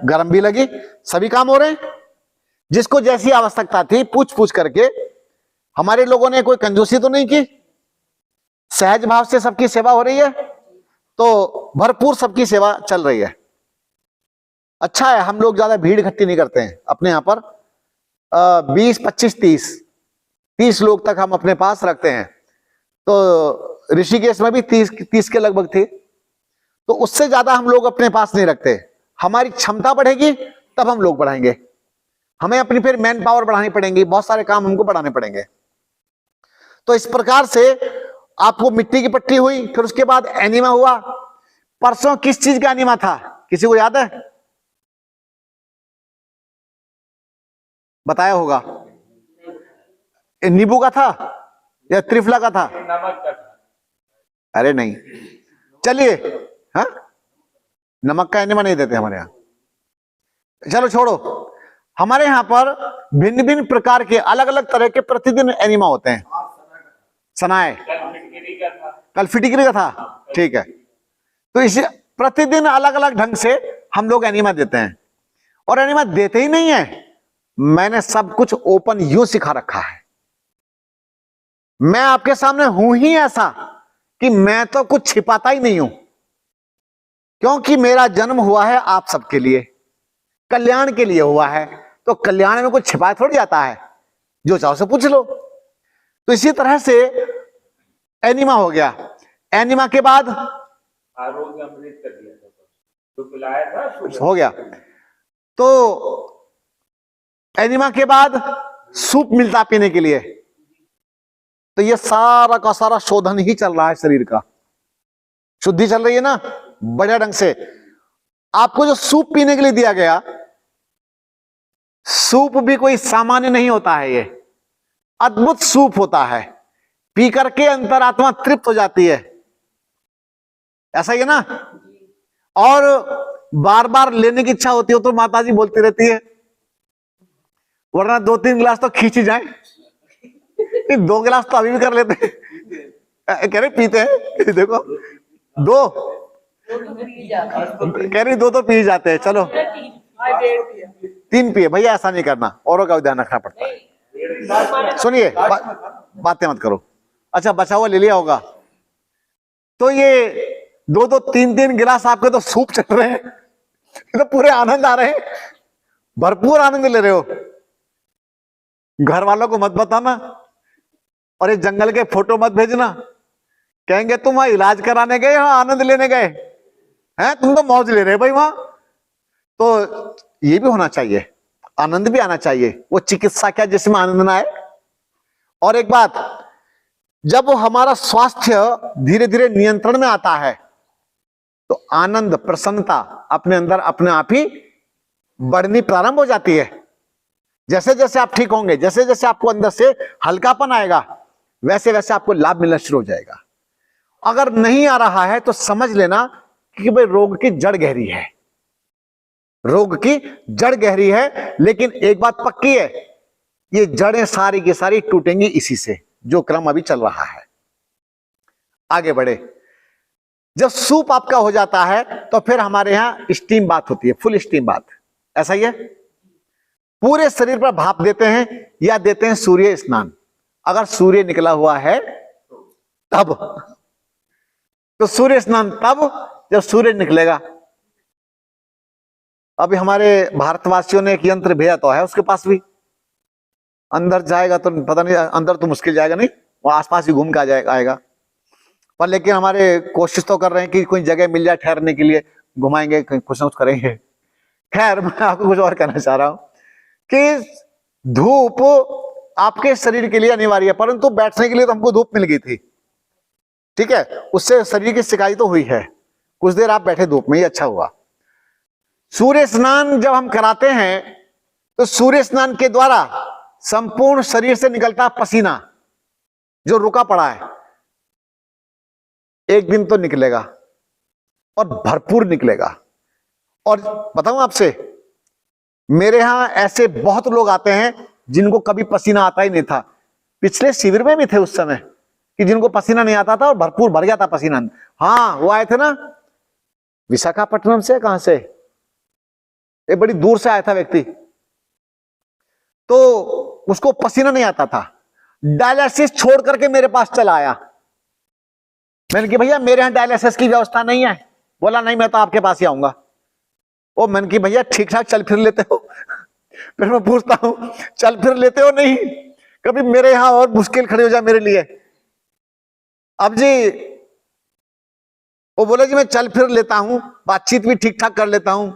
गर्म भी लगी, सभी काम हो रहे हैं। जिसको जैसी आवश्यकता थी पूछ पूछ करके, हमारे लोगों ने कोई कंजूसी तो नहीं की, सहज भाव से सबकी सेवा हो रही है, तो भरपूर सबकी सेवा चल रही है। अच्छा है, हम लोग ज्यादा भीड़ इकट्ठी नहीं करते हैं अपने यहाँ पर। 20, 25, 30 लोग तक हम अपने पास रखते हैं। तो ऋषिकेश में भी 30 के लगभग थे, तो उससे ज्यादा हम लोग अपने पास नहीं रखते। हमारी क्षमता बढ़ेगी तब हम लोग बढ़ाएंगे, हमें अपनी फिर मैन पावर बढ़ानी पड़ेगी, बहुत सारे काम हमको बढ़ाने पड़ेंगे। तो इस प्रकार से आपको मिट्टी की पट्टी हुई, फिर उसके बाद एनीमा हुआ। परसों किस चीज का एनीमा था, किसी को याद है? बताया होगा। नींबू का था या त्रिफला का था? नमक का था। अरे नहीं, चलिए, हाँ, नमक का एनीमा नहीं देते हमारे यहाँ। चलो छोड़ो, हमारे यहाँ पर भिन्न भिन्न प्रकार के अलग अलग तरह के प्रतिदिन एनीमा होते हैं। सनाए कल फिटिकरी का था, ठीक है। तो इसे प्रतिदिन अलग अलग ढंग से हम लोग एनीमा देते हैं, और एनीमा देते ही नहीं है, मैंने सब कुछ ओपन यूं सिखा रखा है। मैं आपके सामने हूं ही ऐसा कि मैं तो कुछ छिपाता ही नहीं हूं, क्योंकि मेरा जन्म हुआ है आप सबके लिए, कल्याण के लिए हुआ है। तो कल्याण में कुछ छिपाया थोड़ी जाता है, जो चाहो से पूछ लो। तो इसी तरह से एनीमा हो गया। एनीमा के बाद आरोग्य अमृत कर दिया था, जो पिलाया था हो गया। तो एनीमा के बाद सूप मिलता पीने के लिए। तो ये सारा का सारा शोधन ही चल रहा है, शरीर का शुद्धि चल रही है ना बढ़िया ढंग से। आपको जो सूप पीने के लिए दिया गया, सूप भी कोई सामान्य नहीं होता है, ये अद्भुत सूप होता है। पी करके अंतरात्मा तृप्त हो जाती है, ऐसा ही है ना। और बार बार लेने की इच्छा होती हो तो माताजी बोलती रहती है, वरना 2-3 गिलास तो खींची जाए। 2 गिलास तो अभी भी कर लेते हैं, कह रहे पीते हैं, देखो 2 कह रही 2 तो पी जाते हैं। चलो 3 पिए भैया, ऐसा नहीं करना, औरों का ध्यान रखना पड़ता है। सुनिए, बातें मत करो। अच्छा, बचा हुआ ले लिया होगा। तो ये 2-2, 3-3 गिलास आपके तो सूप चल रहे हैं, तो पूरे आनंद आ रहे हैं, भरपूर आनंद ले रहे हो। घर वालों को मत बताना, और ये जंगल के फोटो मत भेजना, कहेंगे तुम वहां इलाज कराने गए, वहां आनंद लेने गए हैं, तुम तो मौज ले रहे भाई वहां। तो ये भी होना चाहिए, आनंद भी आना चाहिए। वो चिकित्सा क्या जिसमें आनंद ना आए। और एक बात, जब हमारा स्वास्थ्य धीरे धीरे नियंत्रण में आता है, तो आनंद, प्रसन्नता अपने अंदर अपने आप ही बढ़नी प्रारंभ हो जाती है। जैसे जैसे आप ठीक होंगे, जैसे जैसे आपको अंदर से हल्कापन आएगा, वैसे वैसे आपको लाभ मिलना शुरू हो जाएगा। अगर नहीं आ रहा है तो समझ लेना कि भाई रोग की जड़ गहरी है, रोग की जड़ गहरी है। लेकिन एक बात पक्की है, ये जड़ें सारी की सारी टूटेंगी इसी से, जो क्रम अभी चल रहा है। आगे बढ़े, जब सूप आपका हो जाता है तो फिर हमारे यहां स्टीम बाथ होती है, फुल स्टीम बाथ, ऐसा ही है। पूरे शरीर पर भाप देते हैं या देते हैं सूर्य स्नान। अगर सूर्य निकला हुआ है तब, तो सूर्य स्नान तब जब सूर्य निकलेगा। अभी हमारे भारतवासियों ने एक यंत्र भेजा तो है उसके पास भी, अंदर जाएगा तो पता नहीं, अंदर तो मुश्किल जाएगा नहीं, वो आसपास ही घूम के आ जाएगा आएगा। पर लेकिन हमारे कोशिश तो कर रहे हैं कि कोई जगह मिल जाए ठहरने के लिए, घुमाएंगे, कुछ ना कुछ करेंगे। खैर, मैं आपको कुछ और कहना चाह रहा हूं कि धूप आपके शरीर के लिए अनिवार्य है, परंतु बैठने के लिए तो हमको धूप मिल गई थी, ठीक है, उससे शरीर की शिकायत तो हुई है, कुछ देर आप बैठे धूप में, ही अच्छा हुआ। सूर्य स्नान जब हम कराते हैं तो सूर्य स्नान के द्वारा संपूर्ण शरीर से निकलता पसीना जो रुका पड़ा है, एक दिन तो निकलेगा और भरपूर निकलेगा। और बताऊं आपसे, मेरे यहां ऐसे बहुत लोग आते हैं जिनको कभी पसीना आता ही नहीं था। पिछले शिविर में भी थे उस समय कि जिनको पसीना नहीं आता था और भरपूर भर गया था पसीना। हाँ, वो आए थे ना विशाखापट्टनम से, कहां से, एक बड़ी दूर से आया था व्यक्ति, तो उसको पसीना नहीं आता था, डायलिसिस छोड़ करके मेरे पास चला आया। मैंने कहा भैया मेरे यहां डायलिसिस की व्यवस्था नहीं है। बोला नहीं, मैं तो आपके पास ही आऊंगा। ओ, मैंने कहा भैया ठीक ठाक चल फिर लेते हो? फिर मैं पूछता हूं चल फिर लेते हो नहीं, कभी मेरे यहां और मुश्किल खड़ी हो जाए मेरे लिए। अब जी वो बोले जी मैं चल फिर लेता हूं, बातचीत भी ठीक ठाक कर लेता हूं।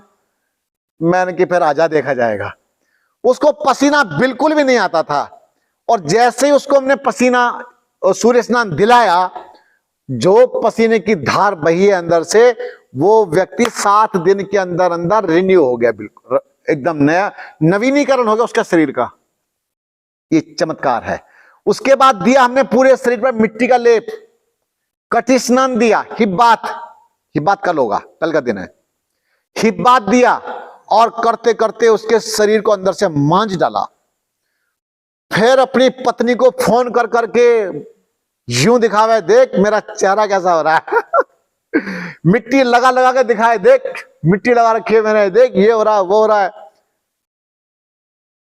मैंने कि फिर आजा, देखा जाएगा। उसको पसीना बिल्कुल भी नहीं आता था, और जैसे ही उसको हमने पसीना और सूर्य स्नान दिलाया, जो पसीने की धार बही है अंदर से, वो व्यक्ति 7 दिन के अंदर अंदर रिन्यू हो गया, बिल्कुल एकदम नया नवीनीकरण हो गया उसका शरीर का। ये चमत्कार है। उसके बाद दिया हमने पूरे शरीर पर मिट्टी का लेप, कटी स्नान दिया, हिब्बात, हिब्बात कल होगा, कल का दिन है, हिब्बात दिया, और करते करते उसके शरीर को अंदर से मांझ डाला। फिर अपनी पत्नी को फोन कर करके यूं दिखावे, देख मेरा चेहरा कैसा हो रहा है। मिट्टी लगा लगा के दिखाए, देख मिट्टी लगा रखी है मैंने, देख ये हो रहा है वो हो रहा है।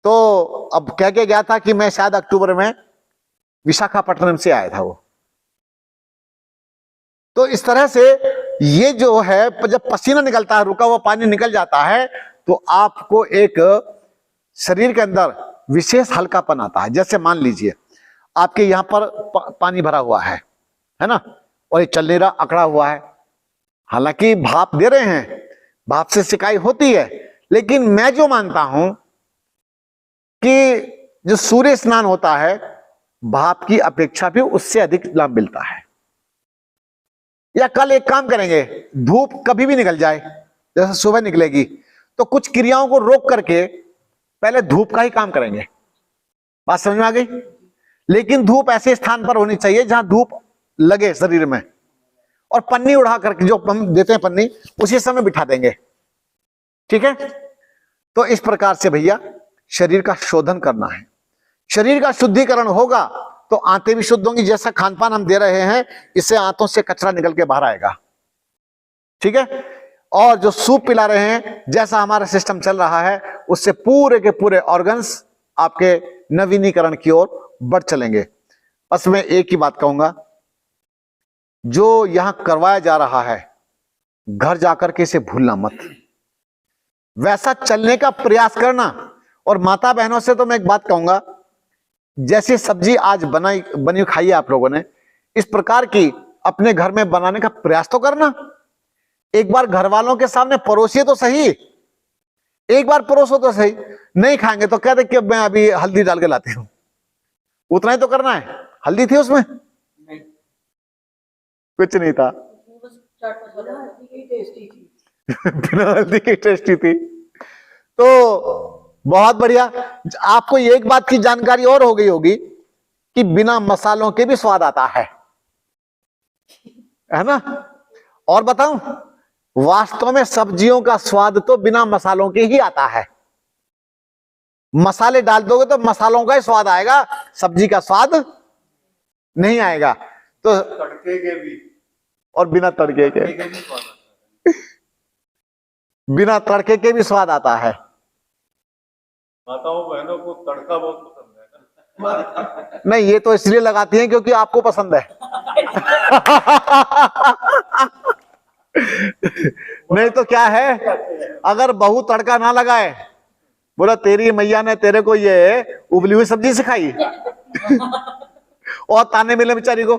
तो अब कह के गया था कि मैं शायद अक्टूबर में विशाखापट्टनम से आया था वो। तो इस तरह से ये जो है, जब पसीना निकलता है, रुका हुआ पानी निकल जाता है, तो आपको एक शरीर के अंदर विशेष हल्कापन आता है। जैसे मान लीजिए आपके यहां पर पानी भरा हुआ है ना, और ये चल नहीं रहा, अकड़ा हुआ है। हालांकि भाप दे रहे हैं, भाप से सिकाई होती है, लेकिन मैं जो मानता हूं कि जो सूर्य स्नान होता है, भाप की अपेक्षा भी उससे अधिक लाभ मिलता है। या कल एक काम करेंगे, धूप कभी भी निकल जाए, जैसे सुबह निकलेगी, तो कुछ क्रियाओं को रोक करके पहले धूप का ही काम करेंगे। बात समझ में आ गई? लेकिन धूप ऐसे स्थान पर होनी चाहिए जहां धूप लगे शरीर में, और पन्नी उड़ा करके, जो हम देते हैं पन्नी, उसी समय बिठा देंगे, ठीक है। तो इस प्रकार से भैया शरीर का शोधन करना है। शरीर का शुद्धिकरण होगा तो आंतें भी शुद्ध होंगी। जैसा खान पान हम दे रहे हैं, इससे आंतों से कचरा निकल के बाहर आएगा, ठीक है। और जो सूप पिला रहे हैं, जैसा हमारा सिस्टम चल रहा है, उससे पूरे के पूरे ऑर्गन्स आपके नवीनीकरण की ओर बढ़ चलेंगे। बस मैं एक ही बात कहूंगा, जो यहां करवाया जा रहा है, घर जाकर के इसे भूलना मत, वैसा चलने का प्रयास करना। और माता बहनों से तो मैं एक बात कहूंगा, जैसी सब्जी आज बनी खाई आप लोगों ने, इस प्रकार की अपने घर में बनाने का प्रयास तो करना। एक बार घर वालों के सामने परोसिए तो सही, एक बार परोसो तो सही। नहीं खाएंगे तो कहते कि मैं अभी हल्दी डाल के लाती हूं, उतना ही तो करना है। हल्दी थी उसमें? नहीं, कुछ नहीं था, बिना हल्दी की टेस्टी थी। तो बहुत बढ़िया, आपको एक बात की जानकारी और हो गई होगी कि बिना मसालों के भी स्वाद आता है ना? और बताऊं, वास्तव में सब्जियों का स्वाद तो बिना मसालों के ही आता है। मसाले डाल दोगे तो मसालों का ही स्वाद आएगा, सब्जी का स्वाद नहीं आएगा। तो तड़के के भी और बिना तड़के के भी स्वाद आता है। बिना तड़के के भी स्वाद आता है। माताओं बहनों को तड़का बहुत पसंद है। नहीं, ये तो इसलिए लगाती हैं क्योंकि आपको पसंद है। नहीं तो क्या है, अगर बहू तड़का ना लगाए, बोला तेरी मैया ने तेरे को ये उबली हुई सब्जी सिखाई और ताने मिले बेचारी को,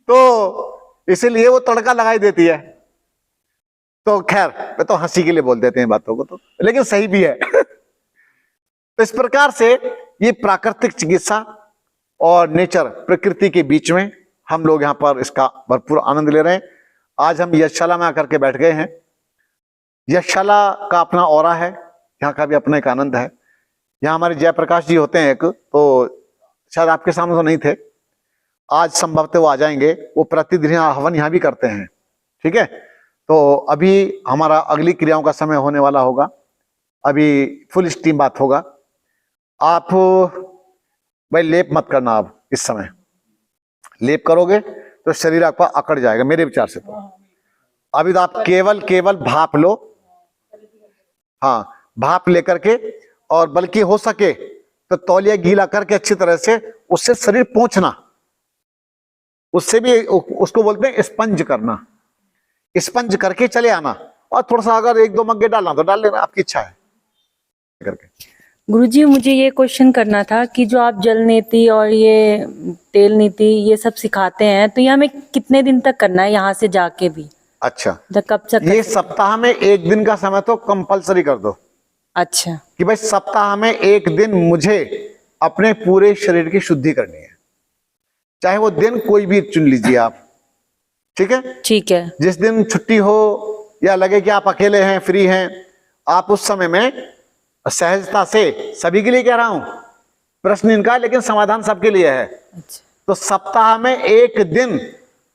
तो इसीलिए वो तड़का लगाई देती है। तो खैर, तो हंसी के लिए बोल देते हैं बातों को, तो लेकिन सही भी है। तो इस प्रकार से ये प्राकृतिक चिकित्सा और नेचर, प्रकृति के बीच में हम लोग यहाँ पर इसका भरपूर आनंद ले रहे हैं। आज हम यशशाला में आकर के बैठ गए हैं। यशशाला का अपना ऑरा है, यहाँ का भी अपना एक आनंद है। यहाँ हमारे जयप्रकाश जी होते हैं एक, तो शायद आपके सामने तो नहीं थे, आज संभवतः वो आ जाएंगे। वो प्रतिदिन हवन यहाँ भी करते हैं, ठीक है। तो अभी हमारा अगली क्रियाओं का समय होने वाला होगा, अभी फुल स्टीम बात होगा। आप भाई लेप मत करना, आप इस समय लेप करोगे तो शरीर आपका अकड़ जाएगा मेरे विचार से। तो अभी तो आप केवल भाप लो, हाँ, भाप लेकर के, और बल्कि हो सके तो तौलिया गीला करके अच्छी तरह से उससे शरीर पोंछना, उससे भी उसको बोलते हैं स्पंज करना, स्पंज करके चले आना। और थोड़ा सा अगर 1-2 मग्गे डालना तो डाल लेना, आपकी इच्छा है करके। गुरुजी, मुझे ये क्वेश्चन करना था कि जो आप जल नीति और ये तेल नीति ये सब सिखाते हैं, तो ये हमें कितने दिन तक करना है यहाँ से जाके भी? अच्छा, तो कब तक? ये सप्ताह में 1 दिन का समय तो कंपलसरी कर दो। अच्छा, कि भाई सप्ताह में 1 दिन मुझे अपने पूरे शरीर की शुद्धि करनी है, चाहे वो दिन कोई भी चुन लीजिए आप, ठीक है। ठीक है। जिस दिन छुट्टी हो या लगे कि आप अकेले हैं, फ्री हैं, आप उस समय में सहजता से, सभी के लिए कह रहा हूं, प्रश्न इनका लेकिन समाधान सबके लिए है। अच्छा, तो सप्ताह में 1 दिन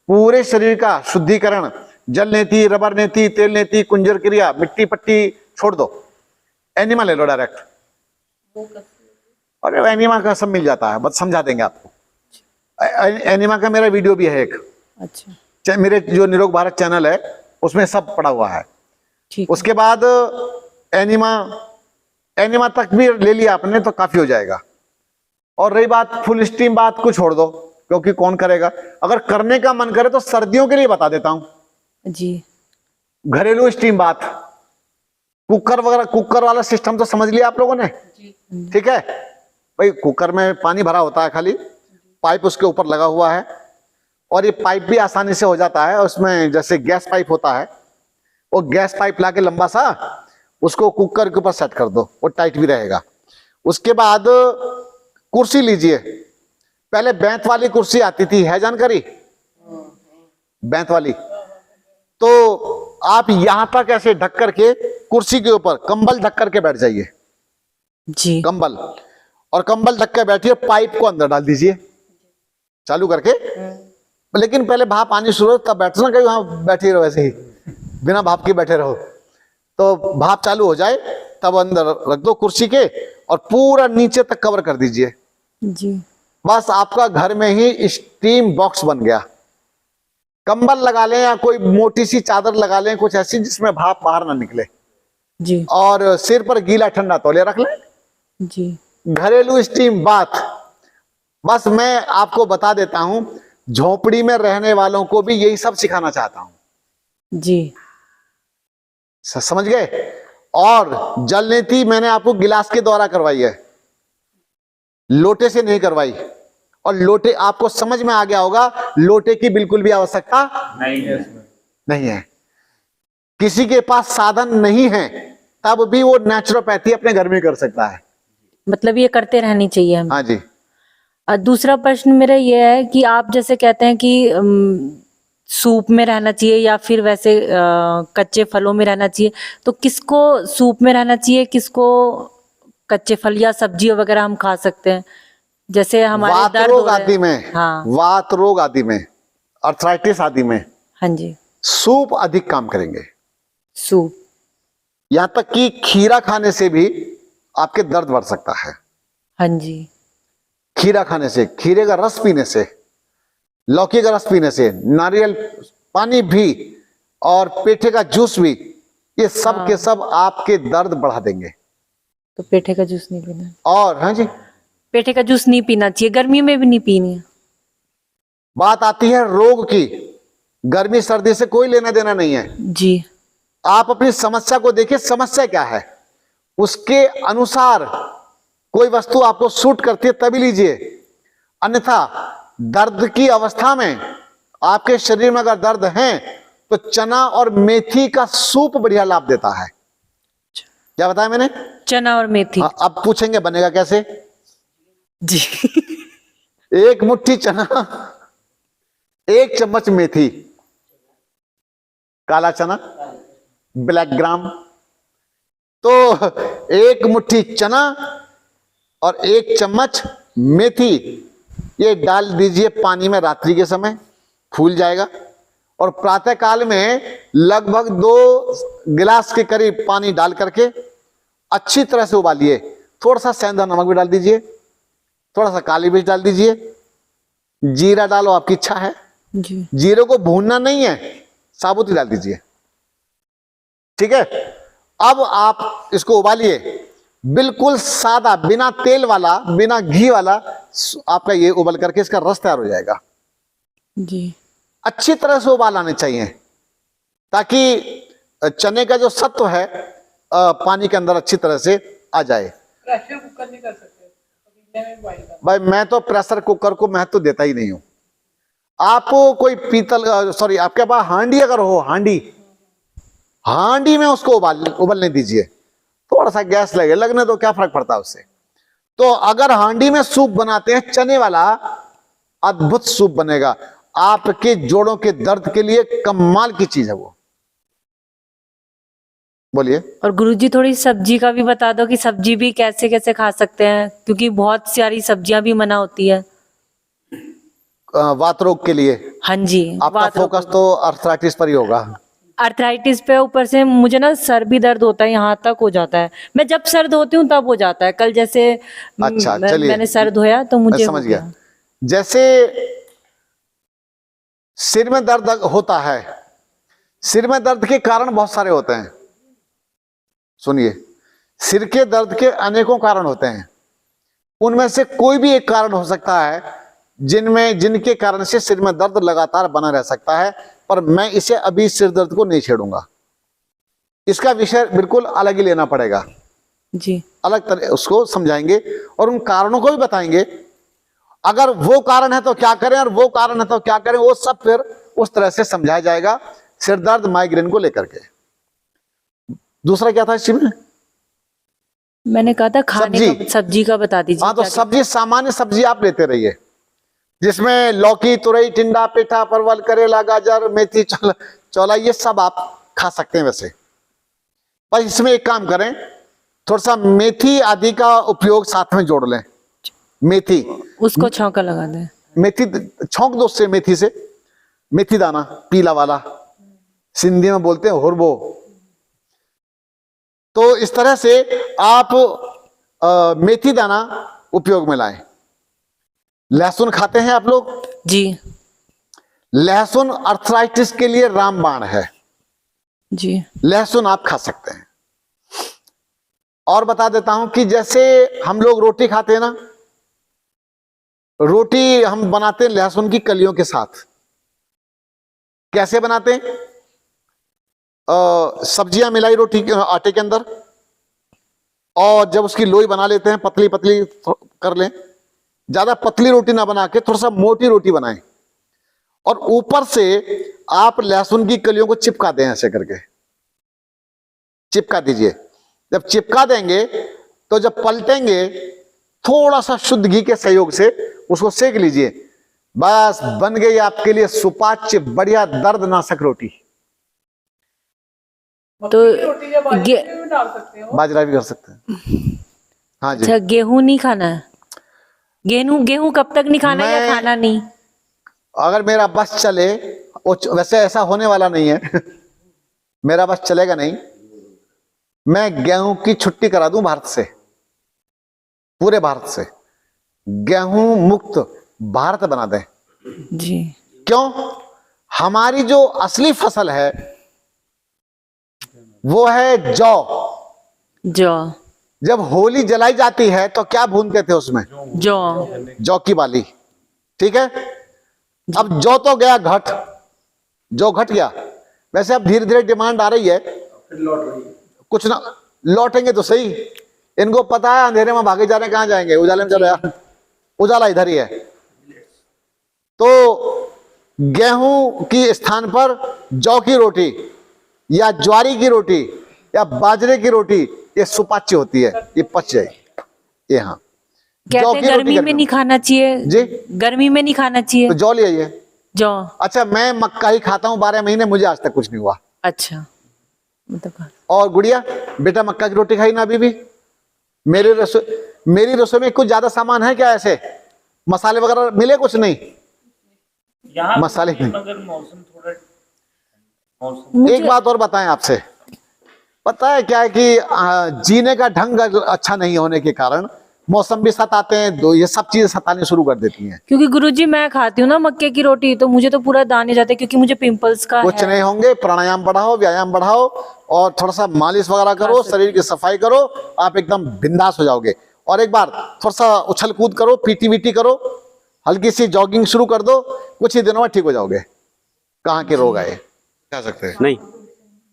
पूरे शरीर का शुद्धिकरण, जल नेति, रबर नेति, तेल नेति, कुंजर क्रिया, मिट्टी पट्टी छोड़ दो, एनिमा ले लो डायरेक्ट। और एनिमा का सब मिल जाता है, बस समझा देंगे आपको। एनिमा का मेरा वीडियो भी है एक, अच्छा, मेरे जो निरोग भारत चैनल है उसमें सब पड़ा हुआ है। ठीक। उसके बाद एनिमा तक भी ले लिया आपने तो काफी हो जाएगा। और रही बात फुल स्टीम बात को छोड़ दो, क्योंकि कौन करेगा। अगर करने का मन करे तो सर्दियों के लिए बता देता हूं जी। घरेलू स्टीम बात, कुकर वगैरह, कुकर वाला सिस्टम तो समझ लिया आप लोगों ने, ठीक है। भाई कुकर में पानी भरा होता है, खाली पाइप उसके ऊपर लगा हुआ है, और ये पाइप भी आसानी से हो जाता है। उसमें जैसे गैस पाइप होता है, वो गैस पाइप लाके लंबा सा उसको कुकर के ऊपर सेट कर दो, वो टाइट भी रहेगा। उसके बाद कुर्सी लीजिए, पहले बैंत वाली कुर्सी आती थी, है जानकारी बैंत वाली, तो आप यहां तक ऐसे ढक करके कुर्सी के ऊपर कंबल ढक करके बैठ जाइए जी। कंबल, और कंबल ढक के बैठिए, पाइप को अंदर डाल दीजिए चालू करके। लेकिन पहले भाप आनी शुरू हो तब बैठना, कहीं वहां बैठे रहो ऐसे ही बिना भाप के बैठे रहो। तो भाप चालू हो जाए तब अंदर रख दो कुर्सी के, और पूरा नीचे तक कवर कर दीजिए जी। बस आपका घर में ही स्टीम बॉक्स बन गया। कंबल लगा लें या कोई मोटी सी चादर लगा लें, कुछ ऐसी जिसमें भाप बाहर ना निकले, जी। और सिर पर गीला ठंडा तौलिया रख लें। जी। घरेलू स्टीम बाथ। बस मैं आपको बता देता हूं, झोपड़ी में रहने वालों को भी यही सब सिखाना चाहता हूं जी। समझ गए। और जल नीति मैंने आपको गिलास के द्वारा करवाई है, लोटे से नहीं करवाई। और लोटे आपको समझ में आ गया होगा, लोटे की बिल्कुल भी आवश्यकता नहीं है इसमें, नहीं है। किसी के पास साधन नहीं है तब भी वो नेचुरोपैथी अपने घर में कर सकता है। मतलब ये करते रहनी चाहिए हम। हाँ जी। दूसरा प्रश्न मेरा ये है कि आप जैसे कहते हैं कि सूप में रहना चाहिए या फिर वैसे कच्चे फलों में रहना चाहिए, तो किसको सूप में रहना चाहिए, किसको कच्चे फल या सब्जियों वगैरह हम खा सकते हैं? जैसे हमारे वात दर्द रोग हो रहा है। आदि में, हाँ वात रोग आदि में, अर्थराइटिस आदि में हाँ जी, सूप अधिक काम करेंगे। सूप। यहां तक कि खीरा खाने से भी आपके दर्द बढ़ सकता है। हाँ जी, खीरा खाने से, खीरे का रस पीने से, लौकी का रस पीने से, नारियल पानी भी और पेठे का जूस भी, ये सब के सब आपके दर्द बढ़ा देंगे। तो पेठे का जूस नहीं पीना, और हाँ जी, पेठे का जूस नहीं पीना चाहिए, गर्मी में भी नहीं पीनी है। बात आती है रोग की। गर्मी सर्दी से कोई लेना देना नहीं है। जी, आप अपनी समस्या को देखिए, समस्या क्या है, उसके अनुसार कोई वस्तु आपको सूट करती है तभी लीजिए, अन्यथा दर्द की अवस्था में आपके शरीर में अगर दर्द है तो चना और मेथी का सूप बढ़िया लाभ देता है। क्या बताया मैंने? चना और मेथी। अब पूछेंगे बनेगा कैसे? जी। एक मुट्ठी चना, एक चम्मच मेथी, काला चना, ब्लैक ग्राम, तो एक मुट्ठी चना और एक चम्मच मेथी, ये डाल दीजिए पानी में रात्रि के समय, फूल जाएगा। और प्रातः काल में लगभग 2 गिलास के करीब पानी डाल करके अच्छी तरह से उबालिए। थोड़ा सा सेंधा नमक भी डाल दीजिए, थोड़ा सा काली मिर्च डाल दीजिए, जीरा डालो, आपकी इच्छा है। जी, जीरे को भूनना नहीं है, साबुत ही डाल दीजिए, ठीक है। अब आप इसको उबालिए, बिल्कुल सादा, बिना तेल वाला, बिना घी वाला आपका ये उबल करके इसका रस तैयार हो जाएगा। जी, अच्छी तरह से उबाल आने चाहिए ताकि चने का जो सत्व है पानी के अंदर अच्छी तरह से आ जाए। प्रेशर कुकर नहीं कर सकते पतीले में बॉईल कर? भाई मैं तो प्रेशर कुकर को महत्व देता ही नहीं हूं। आप कोई पीतल, सॉरी, आपके पास हांडी अगर हो, हांडी में उसको उबलने दीजिए। थोड़ा सा गैस लगने तो क्या फर्क पड़ता है उससे। तो अगर हांडी में सूप बनाते हैं चने वाला, अद्भुत सूप बनेगा। आपके जोड़ों के दर्द के लिए कमाल की चीज है वो। बोलिए। और गुरुजी थोड़ी सब्जी का भी बता दो कि सब्जी भी कैसे कैसे खा सकते हैं, क्योंकि बहुत सारी सब्जियां भी मना होती है। वात रोग के लिए हाँ जी, आपका वात रोग। फोकस तो अर्थराइटिस पर ही होगा। अर्थराइटिस पे, ऊपर से मुझे ना सर भी दर्द होता है, यहाँ तक हो जाता है। मैं जब सर धोती हूँ तब हो जाता है। कल जैसे अच्छा, चलिए, मैंने सर धोया तो मैं मुझे हो समझ गया। गया। जैसे सिर में दर्द होता है, सिर में दर्द के कारण बहुत सारे होते हैं। सुनिए, सिर के दर्द के अनेकों कारण होते हैं। उनमें से कोई भी एक कारण हो सकता है जिनके कारण से सिर में दर्द लगातार बना रह सकता है, पर मैं इसे अभी सिर दर्द को नहीं छेड़ूंगा। इसका विषय बिल्कुल अलग ही लेना पड़ेगा, जी, अलग तरह उसको समझाएंगे और उन कारणों को भी बताएंगे। अगर वो कारण है तो क्या करें और वो कारण है तो क्या करें, वो सब फिर उस तरह से समझाया जाएगा सिर दर्द माइग्रेन को लेकर के। दूसरा क्या था इस चीज में? मैंने कहा था खाने सब्जी। का, सब्जी का बता दीजिए। हाँ, तो क्या- सब्जी, सामान्य सब्जी आप लेते रहिए, जिसमें लौकी, तुरई, टिंडा, पेठा, परवल, करेला, गाजर, मेथी, चौला, ये सब आप खा सकते हैं वैसे। पर इसमें एक काम करें, थोड़ा सा मेथी आदि का उपयोग साथ में जोड़ लें। मेथी, उसको छौंका लगा दें। मेथी छौंक दो उससे, मेथी से, मेथी दाना पीला वाला, सिंधी में बोलते हैं हुरबो। तो इस तरह से आप मेथी दाना उपयोग में लाएं। लहसुन खाते हैं आप लोग? जी, लहसुन अर्थराइटिस के लिए रामबाण है। जी, लहसुन आप खा सकते हैं। और बता देता हूं कि जैसे हम लोग रोटी खाते हैं ना, रोटी हम बनाते हैं लहसुन की कलियों के साथ। कैसे बनाते हैं? सब्जियां मिलाई रोटी के आटे के अंदर, और जब उसकी लोई बना लेते हैं, पतली पतली कर लें। ज्यादा पतली रोटी ना बना के थोड़ा सा मोटी रोटी बनाएं, और ऊपर से आप लहसुन की कलियों को चिपका दें, ऐसे करके चिपका दीजिए। जब चिपका देंगे तो जब पलटेंगे, थोड़ा सा शुद्ध घी के सहयोग से उसको सेक लीजिए। बस बन गई आपके लिए सुपाच्य बढ़िया दर्दनाशक रोटी। तो मक्की की रोटी या बाजरे गे- में भी डाल सकते हो? बाजरा भी कर सकते हैं। हाँ जी। अच्छा, गेहूं नहीं खाना है? गेहूं गेहूं कब तक नहीं खाना या मैं- खाना नहीं? अगर मेरा बस चले, वैसे ऐसा होने वाला नहीं है मेरा बस चलेगा नहीं, मैं गेहूं की छुट्टी करा दूं भारत से, पूरे भारत से गेहूं मुक्त भारत बना दें। जी। क्यों? हमारी जो असली फसल है वो है जौ। जौ। जब होली जलाई जाती है तो क्या भूनते थे उसमें? जौ। जौ की बाली। ठीक है, अब जौ तो गया घट, जौ घट गया। वैसे अब धीरे धीरे डिमांड आ रही है, फिर लौट रही है। कुछ ना लौटेंगे तो सही। इनको पता है अंधेरे में भागे जा रहे हैं, कहां जाएंगे, उजाले में चलो यार, उजाला इधर ही है। तो गेहूं की स्थान पर जौ की रोटी या ज्वारी की रोटी या बाजरे की रोटी, ये सुपाच्य होती है, ये पच जाएगी। ये हाँ, जौ कहते की हैं रोटी गर्मी में नहीं खाना चाहिए जी, गर्मी में नहीं खाना चाहिए तो जौ ले आइए। जौ। अच्छा, मैं मक्का ही खाता हूं 12 महीने, मुझे आज तक कुछ नहीं हुआ। अच्छा, मतलब और गुड़िया बेटा मक्का की रोटी खाई ना अभी भी? मेरी रसोई में कुछ ज्यादा सामान है क्या? ऐसे मसाले वगैरह मिले? कुछ नहीं, यहाँ मसाले नहीं। मगर मौसम थोड़ा मौसम एक बात और बताएं आपसे, पता है क्या है कि जीने का ढंग अच्छा नहीं होने के कारण मौसम भी सताते हैं, दो ये सब चीजें सताने शुरू कर देती हैं। क्योंकि गुरुजी मैं खाती हूँ ना मक्के की रोटी, तो मुझे तो पूरा दाने जाते हैं, क्योंकि मुझे पिंपल्स का कुछ है। नहीं होंगे, प्राणायाम बढ़ाओ, व्यायाम बढ़ाओ और थोड़ा सा मालिश वगैरह करो, शरीर की सफाई करो, आप एकदम बिंदास हो जाओगे। और एक बार थोड़ा सा उछल कूद करो, पीटी वीटी करो, हल्की सी जॉगिंग शुरू कर दो, कुछ ही दिनों में ठीक हो जाओगे। कहाँ के रोग आए कह सकते हैं? नहीं,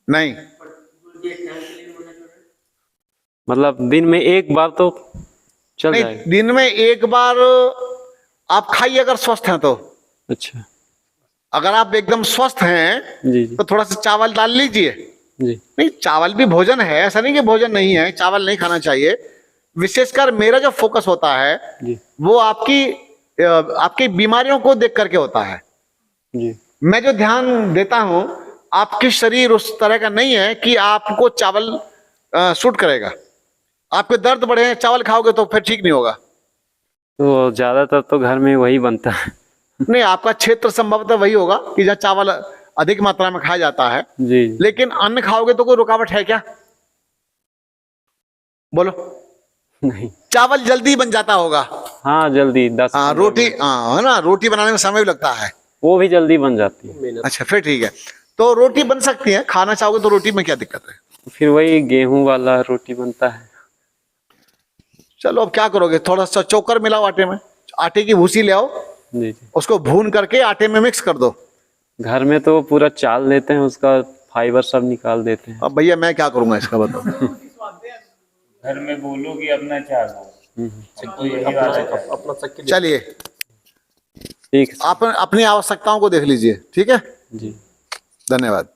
नहीं, मतलब दिन में एक बार तो चल नहीं, जाएगा। दिन में एक बार आप खाइए अगर स्वस्थ हैं तो। अच्छा, अगर आप एकदम स्वस्थ हैं जी जी तो थोड़ा सा चावल डाल लीजिए। जी। नहीं, चावल भी भोजन है, ऐसा नहीं कि भोजन नहीं है, चावल नहीं खाना चाहिए। विशेषकर मेरा जो फोकस होता है जी वो आपकी बीमारियों को देख करके होता है। जी। मैं जो ध्यान देता हूं, आपकी शरीर उस तरह का नहीं है कि आपको चावल सूट करेगा। आपके दर्द बढ़े हैं, चावल खाओगे तो फिर ठीक नहीं होगा। तो ज्यादातर तो घर में वही बनता है। नहीं, आपका क्षेत्र संभवतः वही होगा कि जहाँ चावल अधिक मात्रा में खाया जाता है। जी जी। लेकिन अन्न खाओगे तो कोई रुकावट है क्या? बोलो। नहीं, चावल जल्दी बन जाता होगा। हाँ जल्दी 10 हाँ, रोटी, हाँ है ना, रोटी बनाने में समय भी लगता है। वो भी जल्दी बन जाती है। अच्छा, फिर ठीक है, तो रोटी बन सकती है, खाना चाहोगे तो रोटी में क्या दिक्कत है? फिर वही गेहूं वाला रोटी बनता है। चलो अब क्या करोगे, थोड़ा सा चोकर मिलाओ आटे में, आटे की भूसी ले आओ, जी जी। उसको भून करके आटे में मिक्स कर दो। घर में तो पूरा चाल लेते हैं, उसका फाइबर सब निकाल देते हैं। अब भैया मैं क्या करूंगा इसका, बताओ। घर में बोलो कि अपना चाल हो, सबको यही बात है। चलिए, ठीक है आप अपनी आवश्यकताओं को देख लीजिए, ठीक है, जी। धन्यवाद।